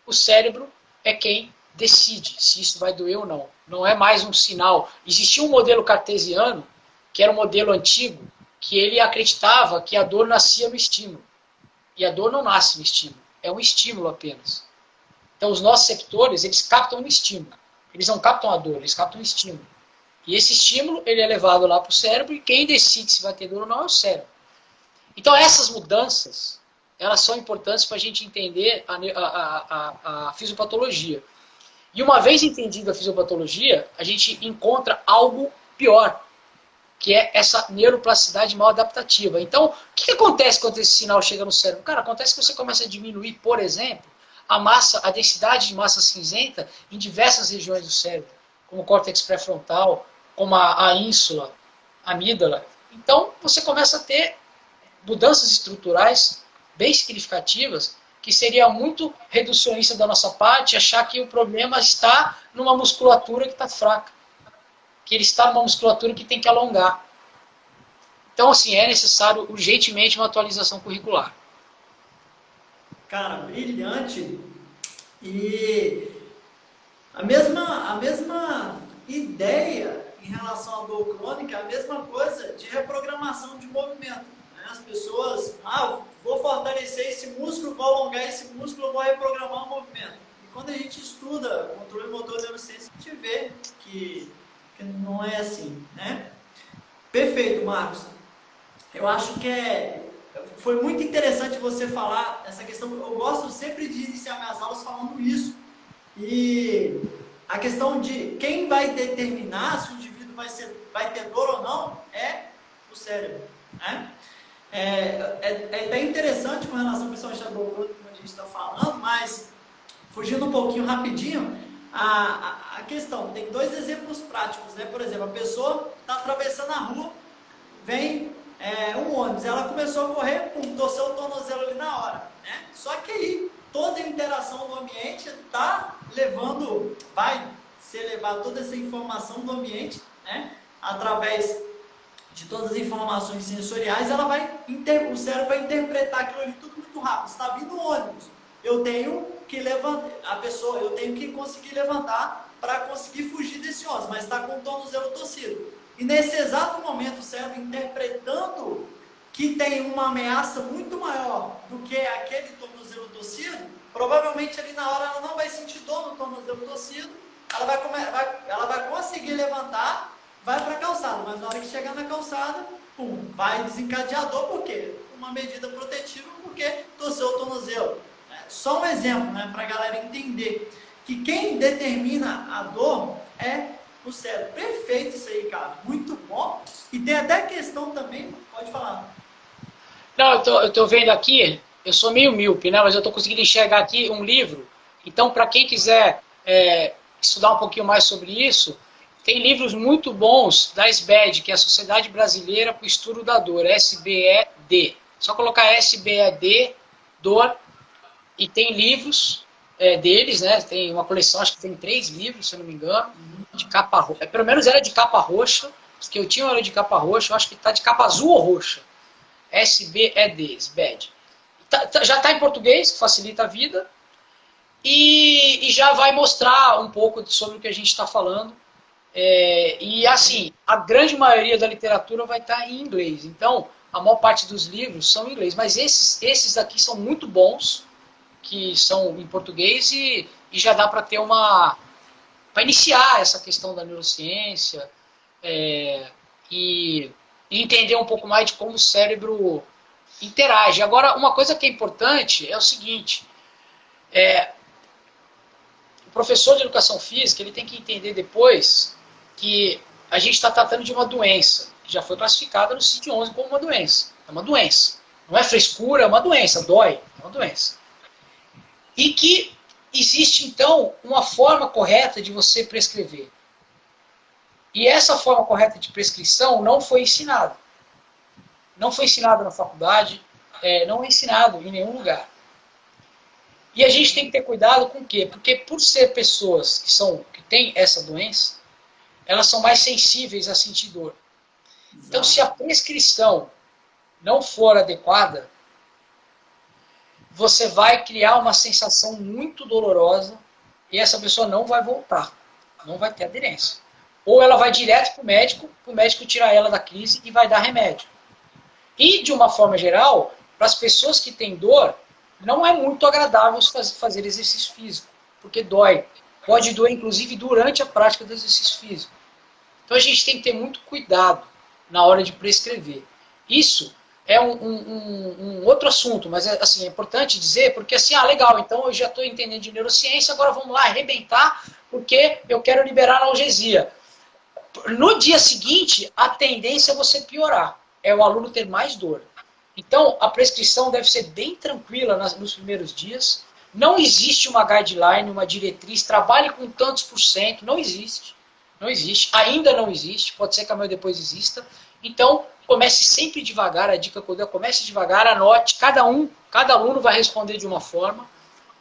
o cérebro é quem decide se isso vai doer ou não. Não é mais um sinal. Existia um modelo cartesiano, que era um modelo antigo, que ele acreditava que a dor nascia no estímulo. E a dor não nasce no estímulo. É um estímulo apenas. Então os nociceptores, eles captam um estímulo. Eles não captam a dor, eles captam um estímulo. E esse estímulo, ele é levado lá para o cérebro e quem decide se vai ter dor ou não é o cérebro. Então essas mudanças, elas são importantes para a gente entender a fisiopatologia. E uma vez entendida a fisiopatologia, a gente encontra algo pior, que é essa neuroplasticidade mal adaptativa. Então, o que acontece quando esse sinal chega no cérebro? Cara, acontece que você começa a diminuir, por exemplo, a densidade de massa cinzenta em diversas regiões do cérebro, como o córtex pré-frontal, como a ínsula, a amígdala. Então, você começa a ter mudanças estruturais bem significativas, que seria muito reducionista da nossa parte achar que o problema está numa musculatura que está fraca, que ele está numa musculatura que tem que alongar. Então, assim, é necessário urgentemente uma atualização curricular. Cara, brilhante. E a mesma ideia em relação à dor crônica, é a mesma coisa de reprogramação de movimento. Né? As pessoas, vou fortalecer esse músculo, vou alongar esse músculo, vou reprogramar o movimento. E quando a gente estuda controle motor e neurociência, a gente vê que não é assim, né? Perfeito, Marcos. Eu acho que foi muito interessante você falar essa questão. Eu gosto sempre de iniciar minhas aulas falando isso. E a questão de quem vai determinar se o indivíduo vai ter dor ou não é o cérebro, né? É até interessante com relação principalmente à dor crônica, como a gente está falando, mas fugindo um pouquinho rapidinho, a questão, tem dois exemplos práticos, né? Por exemplo, a pessoa está atravessando a rua, vem um ônibus, ela começou a correr, torceu o tornozelo ali na hora, né? Só que aí, toda a interação do ambiente vai ser levada toda essa informação do ambiente, né? Através de todas as informações sensoriais, o cérebro vai interpretar aquilo ali tudo muito rápido. Está vindo um ônibus, eu tenho que levantar, eu tenho que conseguir levantar para conseguir fugir desse ônibus, mas está com o tornozelo torcido. E nesse exato momento o cérebro interpretando que tem uma ameaça muito maior do que aquele tornozelo torcido, provavelmente ali na hora ela não vai sentir dor no tornozelo torcido, ela vai conseguir levantar, vai para a calçada, mas na hora que chegar na calçada, vai desencadear a dor, por quê? Uma medida protetiva, porque torceu o tornozelo. Só um exemplo, né, para a galera entender que quem determina a dor é o cérebro. Perfeito isso aí, cara. Muito bom. E tem até questão também, pode falar. Não, eu tô vendo aqui, eu sou meio míope, né, mas eu estou conseguindo enxergar aqui um livro. Então, para quem quiser estudar um pouquinho mais sobre isso, tem livros muito bons da SBED, que é a Sociedade Brasileira para o Estudo da Dor, SBED. Só colocar SBED, dor, e tem livros deles, né? Tem uma coleção, acho que tem 3 livros, se eu não me engano, de capa roxa. Pelo menos era de capa roxa, que eu tinha era de capa roxa, eu acho que está de capa azul ou roxa. SBED, SBED. Já está em português, que facilita a vida, e já vai mostrar um pouco sobre o que a gente está falando. E assim, a grande maioria da literatura vai estar em inglês. Então, a maior parte dos livros são em inglês. Mas esses aqui são muito bons, que são em português, e já dá para ter para iniciar essa questão da neurociência e entender um pouco mais de como o cérebro interage. Agora, uma coisa que é importante é o seguinte, professor de educação física, ele tem que entender depois que a gente está tratando de uma doença, que já foi classificada no CID-11 como uma doença. É uma doença. Não é frescura, é uma doença, dói, é uma doença. E que existe, então, uma forma correta de você prescrever. E essa forma correta de prescrição não foi ensinada. Não foi ensinada na faculdade, não é ensinado em nenhum lugar. E a gente tem que ter cuidado com o quê? Porque por ser pessoas que têm essa doença, elas são mais sensíveis a sentir dor. Então, se a prescrição não for adequada, você vai criar uma sensação muito dolorosa e essa pessoa não vai voltar, não vai ter aderência. Ou ela vai direto para o médico tirar ela da crise e vai dar remédio. E, de uma forma geral, para as pessoas que têm dor, não é muito agradável fazer exercício físico, porque dói. Pode doer, inclusive, durante a prática do exercício físico. Então, a gente tem que ter muito cuidado na hora de prescrever. Isso é um outro assunto, mas assim, é importante dizer, porque assim, legal, então eu já estou entendendo de neurociência, agora vamos lá arrebentar, porque eu quero liberar a analgesia. No dia seguinte, a tendência é você piorar, é o aluno ter mais dor. Então, a prescrição deve ser bem tranquila nos primeiros dias, não existe uma guideline, uma diretriz, trabalhe com tantos por cento, não existe, ainda não existe, pode ser que amanhã depois exista. Então, comece sempre devagar, a dica que eu dou é comece devagar, anote, cada aluno vai responder de uma forma,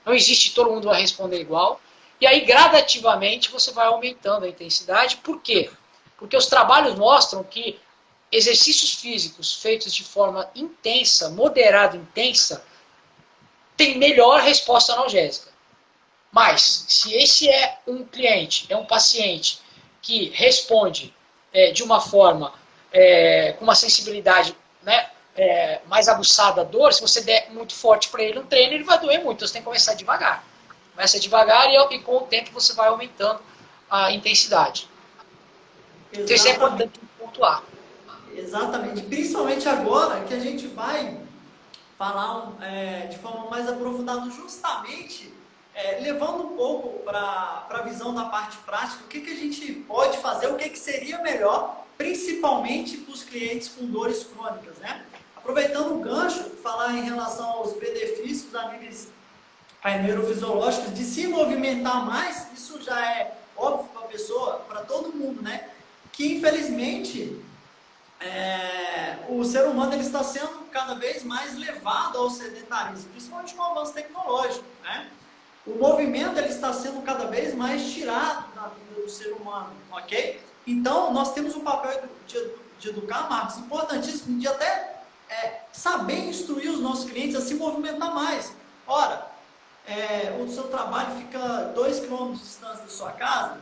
não existe todo mundo vai responder igual, e aí gradativamente você vai aumentando a intensidade. Por quê? Porque os trabalhos mostram que exercícios físicos feitos de forma intensa, moderada, intensa, tem melhor resposta analgésica. Mas, se esse é um cliente, é um paciente que responde de uma forma com uma sensibilidade, né, mais aguçada à dor, se você der muito forte para ele um treino, ele vai doer muito. Então, você tem que começar devagar. Começa devagar e com o tempo você vai aumentando a intensidade. Exatamente. Então, isso é importante pontuar. Exatamente. Principalmente agora que a gente vai falar de forma mais aprofundada, justamente levando um pouco para a visão da parte prática, o que a gente pode fazer, o que seria melhor, principalmente para os clientes com dores crônicas, né? Aproveitando o gancho, falar em relação aos benefícios a níveis neurofisiológicos de se movimentar mais, isso já é óbvio para a pessoa, para todo mundo, né? Que infelizmente o ser humano ele está sendo cada vez mais levado ao sedentarismo, principalmente com o avanço tecnológico, né? O movimento ele está sendo cada vez mais tirado da vida do ser humano, ok? Então, nós temos um papel de educar, Marcos, importantíssimo, de até saber instruir os nossos clientes a se movimentar mais. Ora, o seu trabalho fica 2 km de distância da sua casa,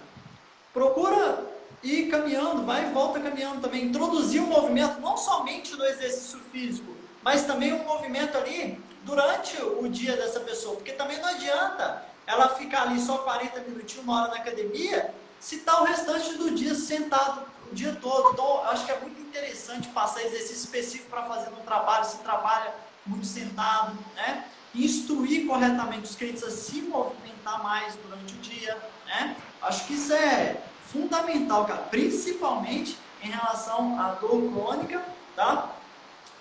procura ir caminhando, vai e volta caminhando também, introduzir o movimento não somente no exercício físico, mas também um movimento ali durante o dia dessa pessoa, porque também não adianta ela ficar ali só 40 minutinhos, 1 hora na academia, se está o restante do dia sentado o dia todo. Então, acho que é muito interessante passar exercício específico para fazer no trabalho, se trabalha muito sentado, né? Instruir corretamente os clientes a se movimentar mais durante o dia, né? Acho que isso é fundamental, cara, principalmente em relação à dor crônica, tá?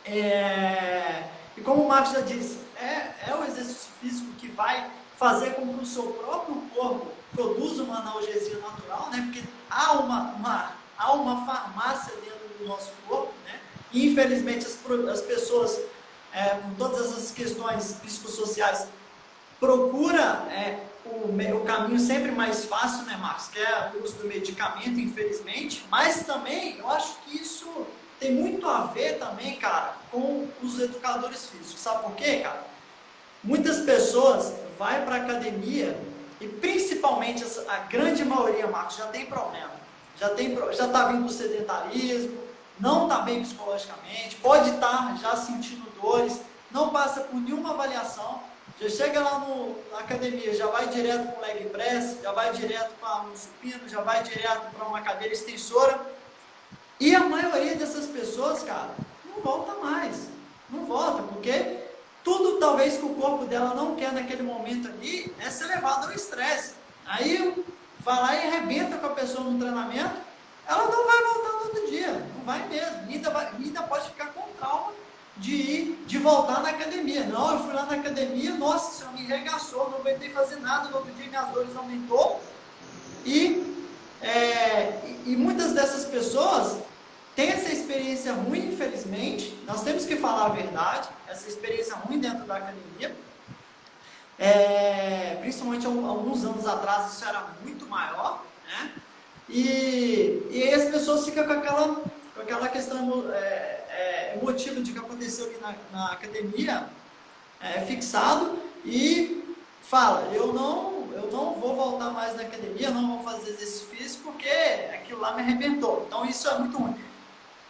E como o Marcos já disse, é o exercício físico que vai fazer com que o seu próprio corpo produza uma analgesia natural, né? Porque há uma farmácia dentro do nosso corpo, né? E infelizmente as pessoas, com todas essas questões psicossociais, procura o caminho sempre mais fácil, né, Marcos? Que é o uso do medicamento, infelizmente, mas também eu acho que isso tem muito a ver também, cara, com os educadores físicos. Sabe por quê, cara? Muitas pessoas vão para a academia e principalmente a grande maioria, Marcos, já tem problema. Já está vindo do sedentarismo, não está bem psicologicamente, pode estar já sentindo dores, não passa por nenhuma avaliação, já chega lá na academia, já vai direto para o leg press, já vai direto para um supino, já vai direto para uma cadeira extensora. E a maioria dessas pessoas, cara, não volta mais. Não volta, porque tudo talvez que o corpo dela não quer naquele momento ali é ser levado ao estresse. Aí vai lá e arrebenta com a pessoa no treinamento, ela não vai voltar no outro dia, não vai mesmo. Ainda pode ficar com trauma de voltar na academia. Não, eu fui lá na academia, nossa senhora, me regaçou, não aguentei fazer nada, no outro dia minhas dores aumentou. E muitas dessas pessoas têm essa experiência ruim, infelizmente. Nós temos que falar a verdade, essa experiência ruim dentro da academia. Principalmente há alguns anos atrás isso era muito maior, né? E aí as pessoas ficam com aquela questão emotiva de que aconteceu ali na academia, fixado, e fala, eu não vou voltar mais na academia, não vou fazer exercício físico porque aquilo lá me arrebentou. Então isso é muito ruim.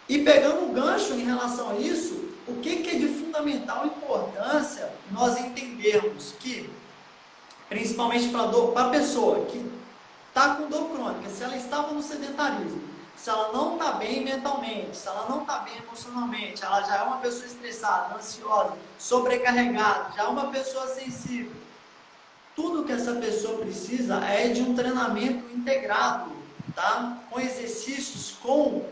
E pegando um gancho em relação a isso, o que é de fundamental importância nós entendermos que, principalmente para a pessoa que está com dor crônica, se ela estava no sedentarismo, se ela não está bem mentalmente, se ela não está bem emocionalmente, ela já é uma pessoa estressada, ansiosa, sobrecarregada, já é uma pessoa sensível, tudo que essa pessoa precisa é de um treinamento integrado, tá? Com exercícios, com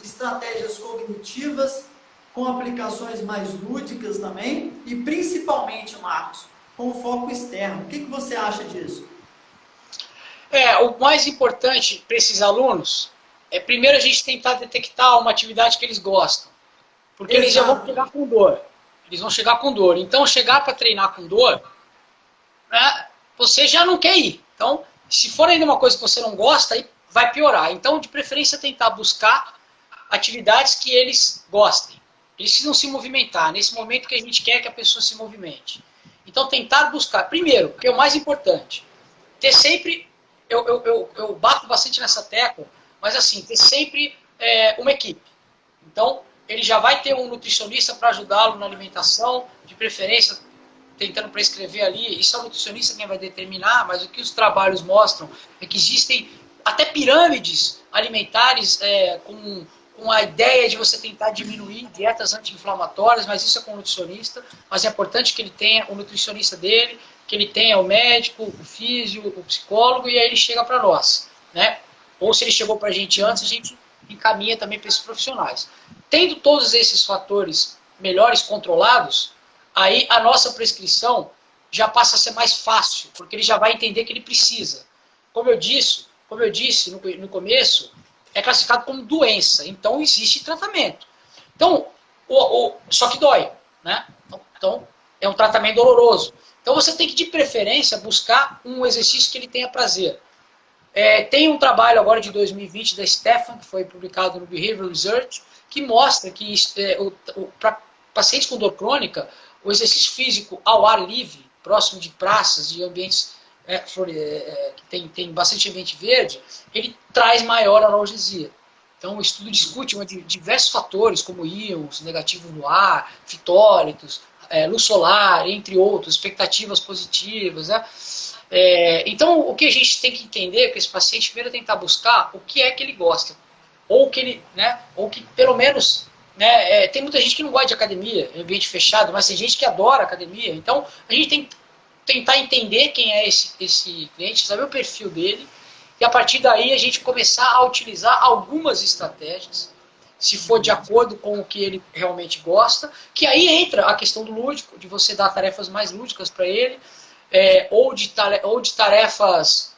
estratégias cognitivas, com aplicações mais lúdicas também, e principalmente, Marcos, com foco externo. O que você acha disso? O mais importante para esses alunos é primeiro a gente tentar detectar uma atividade que eles gostam. Porque eles já vão chegar com dor. Eles vão chegar com dor. Então, chegar para treinar com dor, né, você já não quer ir. Então, se for ainda uma coisa que você não gosta, aí vai piorar. Então, de preferência, tentar buscar atividades que eles gostem. Eles precisam se movimentar. Nesse momento que a gente quer que a pessoa se movimente. Então, tentar buscar. Primeiro, que é o mais importante, ter sempre... Eu bato bastante nessa tecla, mas assim, ter sempre uma equipe. Então, ele já vai ter um nutricionista para ajudá-lo na alimentação, de preferência, tentando prescrever ali. Isso é o nutricionista quem vai determinar, mas o que os trabalhos mostram é que existem até pirâmides alimentares com a ideia de você tentar diminuir dietas anti-inflamatórias, mas isso é com o nutricionista. Mas é importante que ele tenha o nutricionista dele, que ele tenha o médico, o físio, o psicólogo, e aí ele chega para nós, né? Ou se ele chegou para a gente antes, a gente encaminha também para esses profissionais. Tendo todos esses fatores melhores controlados, aí a nossa prescrição já passa a ser mais fácil, porque ele já vai entender que ele precisa. Como eu disse no começo, é classificado como doença, então existe tratamento. Então, só que dói, né? Então, é um tratamento doloroso. Então você tem que, de preferência, buscar um exercício que ele tenha prazer. Tem um trabalho agora de 2020 da Stefan, que foi publicado no Behavioral Research, que mostra que para pacientes com dor crônica, o exercício físico ao ar livre, próximo de praças, de ambientes que tem bastante ambiente verde, ele traz maior analgesia. Então o estudo discute diversos fatores, como íons negativos no ar, fitólitos, luz solar, entre outros, expectativas positivas, né? Então, o que a gente tem que entender é que esse paciente primeiro tentar buscar o que é que ele gosta, ou que ele, né, ou que pelo menos, né, tem muita gente que não gosta de academia, ambiente fechado, mas tem gente que adora academia. Então, a gente tem que tentar entender quem é esse cliente, saber o perfil dele, e a partir daí a gente começar a utilizar algumas estratégias, se for de acordo com o que ele realmente gosta, que aí entra a questão do lúdico, de você dar tarefas mais lúdicas para ele, ou de tarefas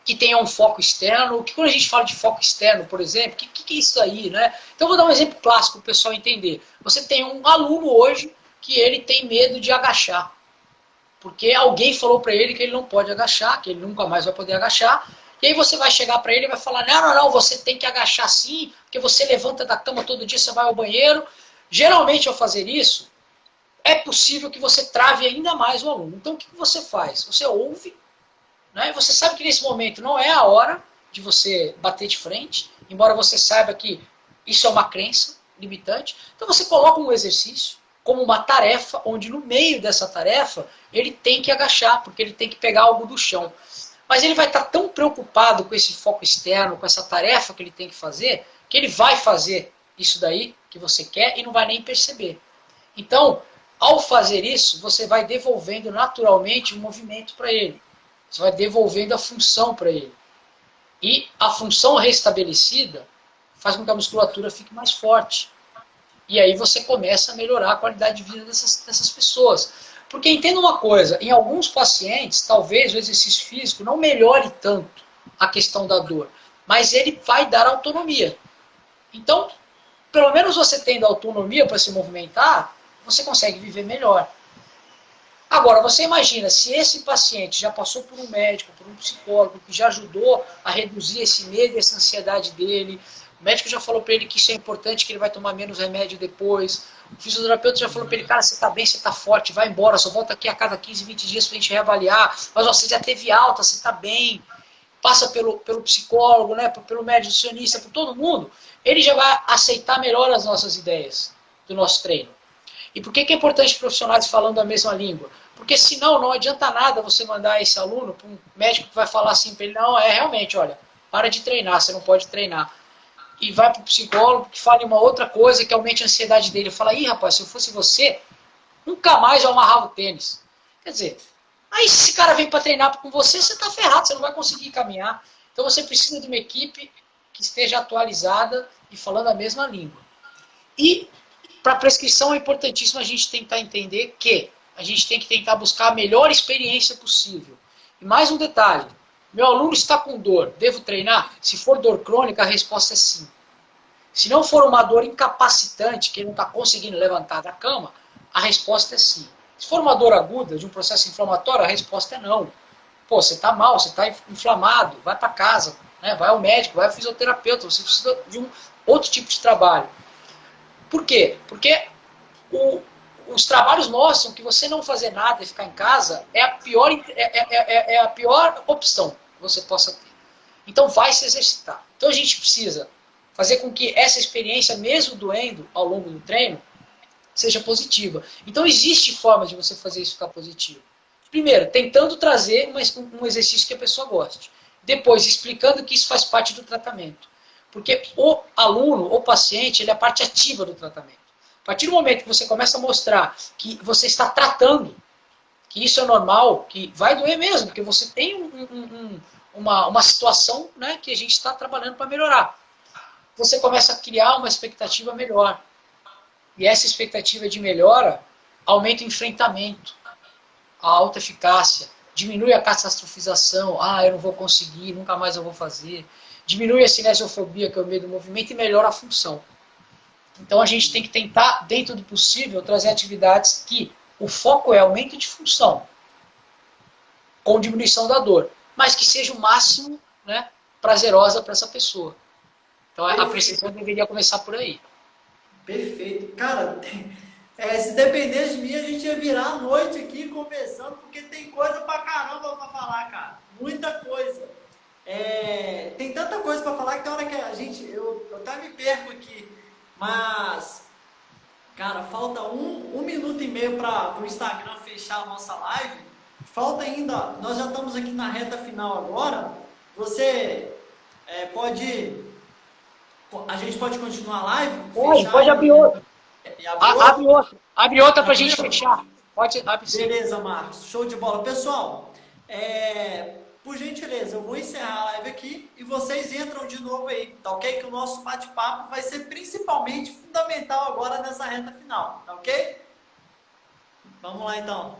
que tenham um foco externo. Que quando a gente fala de foco externo, por exemplo, o que é isso aí, né? Então eu vou dar um exemplo clássico para o pessoal entender. Você tem um aluno hoje que ele tem medo de agachar, porque alguém falou para ele que ele não pode agachar, que ele nunca mais vai poder agachar. E aí você vai chegar para ele e vai falar, não, você tem que agachar sim, porque você levanta da cama todo dia, você vai ao banheiro. Geralmente, ao fazer isso, é possível que você trave ainda mais o aluno. Então, o que você faz? Você ouve, né? Você sabe que nesse momento não é a hora de você bater de frente, embora você saiba que isso é uma crença limitante. Então, você coloca um exercício como uma tarefa, onde no meio dessa tarefa, ele tem que agachar, porque ele tem que pegar algo do chão. Mas ele vai estar tão preocupado com esse foco externo, com essa tarefa que ele tem que fazer, que ele vai fazer isso daí que você quer e não vai nem perceber. Então, ao fazer isso, você vai devolvendo naturalmente o movimento para ele. Você vai devolvendo a função para ele. E a função restabelecida faz com que a musculatura fique mais forte. E aí você começa a melhorar a qualidade de vida dessas pessoas. Porque entenda uma coisa, em alguns pacientes, talvez o exercício físico não melhore tanto a questão da dor, mas ele vai dar autonomia. Então, pelo menos você tendo autonomia para se movimentar, você consegue viver melhor. Agora, você imagina, se esse paciente já passou por um médico, por um psicólogo, que já ajudou a reduzir esse medo e essa ansiedade dele, o médico já falou para ele que isso é importante, que ele vai tomar menos remédio depois, o fisioterapeuta já falou para ele, cara, você está bem, você está forte, vai embora, só volta aqui a cada 15, 20 dias para a gente reavaliar, mas ó, você já teve alta, você está bem, passa pelo psicólogo, né, pelo médico nutricionista, por todo mundo, ele já vai aceitar melhor as nossas ideias do nosso treino. E por que é importante profissionais falando a mesma língua? Porque senão não adianta nada você mandar esse aluno para um médico que vai falar assim para ele, não, realmente, olha, para de treinar, você não pode treinar. E vai para o psicólogo que fale uma outra coisa que aumente a ansiedade dele. Fala, ih rapaz, se eu fosse você, nunca mais eu amarrava o tênis. Quer dizer, aí se esse cara vem para treinar com você, você está ferrado, você não vai conseguir caminhar. Então você precisa de uma equipe que esteja atualizada e falando a mesma língua. E para prescrição é importantíssimo a gente tentar entender que a gente tem que tentar buscar a melhor experiência possível. E mais um detalhe, meu aluno está com dor, devo treinar? Se for dor crônica, a resposta é sim. Se não for uma dor incapacitante, que ele não está conseguindo levantar da cama, a resposta é sim. Se for uma dor aguda, de um processo inflamatório, a resposta é não. Pô, você está mal, você está inflamado, vai para casa, né? Vai ao médico, vai ao fisioterapeuta, você precisa de um outro tipo de trabalho. Por quê? Porque os trabalhos mostram que você não fazer nada e ficar em casa é a pior opção que você possa ter. Então vai se exercitar. Então a gente precisa fazer com que essa experiência, mesmo doendo ao longo do treino, seja positiva. Então existe forma de você fazer isso ficar positivo. Primeiro, tentando trazer um exercício que a pessoa goste. Depois, explicando que isso faz parte do tratamento. Porque o aluno, o paciente, ele é a parte ativa do tratamento. A partir do momento que você começa a mostrar que você está tratando, que isso é normal, que vai doer mesmo, porque você tem uma situação, né, que a gente está trabalhando para melhorar. Você começa a criar uma expectativa melhor. E essa expectativa de melhora aumenta o enfrentamento, a alta eficácia, diminui a catastrofização, eu não vou conseguir, nunca mais eu vou fazer. Diminui a cinesiofobia, que é o medo do movimento, e melhora a função. Então a gente tem que tentar, dentro do possível, trazer atividades que o foco é aumento de função, com diminuição da dor, mas que seja o máximo, né, prazerosa para essa pessoa. Então a prescrição deveria começar por aí. Perfeito. Cara, se dependesse de mim, a gente ia virar a noite aqui conversando, porque tem coisa pra caramba pra falar, cara. Muita coisa. Tem tanta coisa para falar que tem hora que a gente, eu até me perco aqui, mas, cara, falta um minuto e meio para o Instagram fechar a nossa live, falta ainda, nós já estamos aqui na reta final agora, você a gente pode continuar a live? Pode abrir outra. Abre outra para a gente fechar. Pode abrir. Beleza, Marcos, show de bola. Pessoal, por gentileza, eu vou encerrar a live aqui e vocês entram de novo aí, tá ok? Que o nosso bate-papo vai ser principalmente fundamental agora nessa reta final, tá ok? Vamos lá então.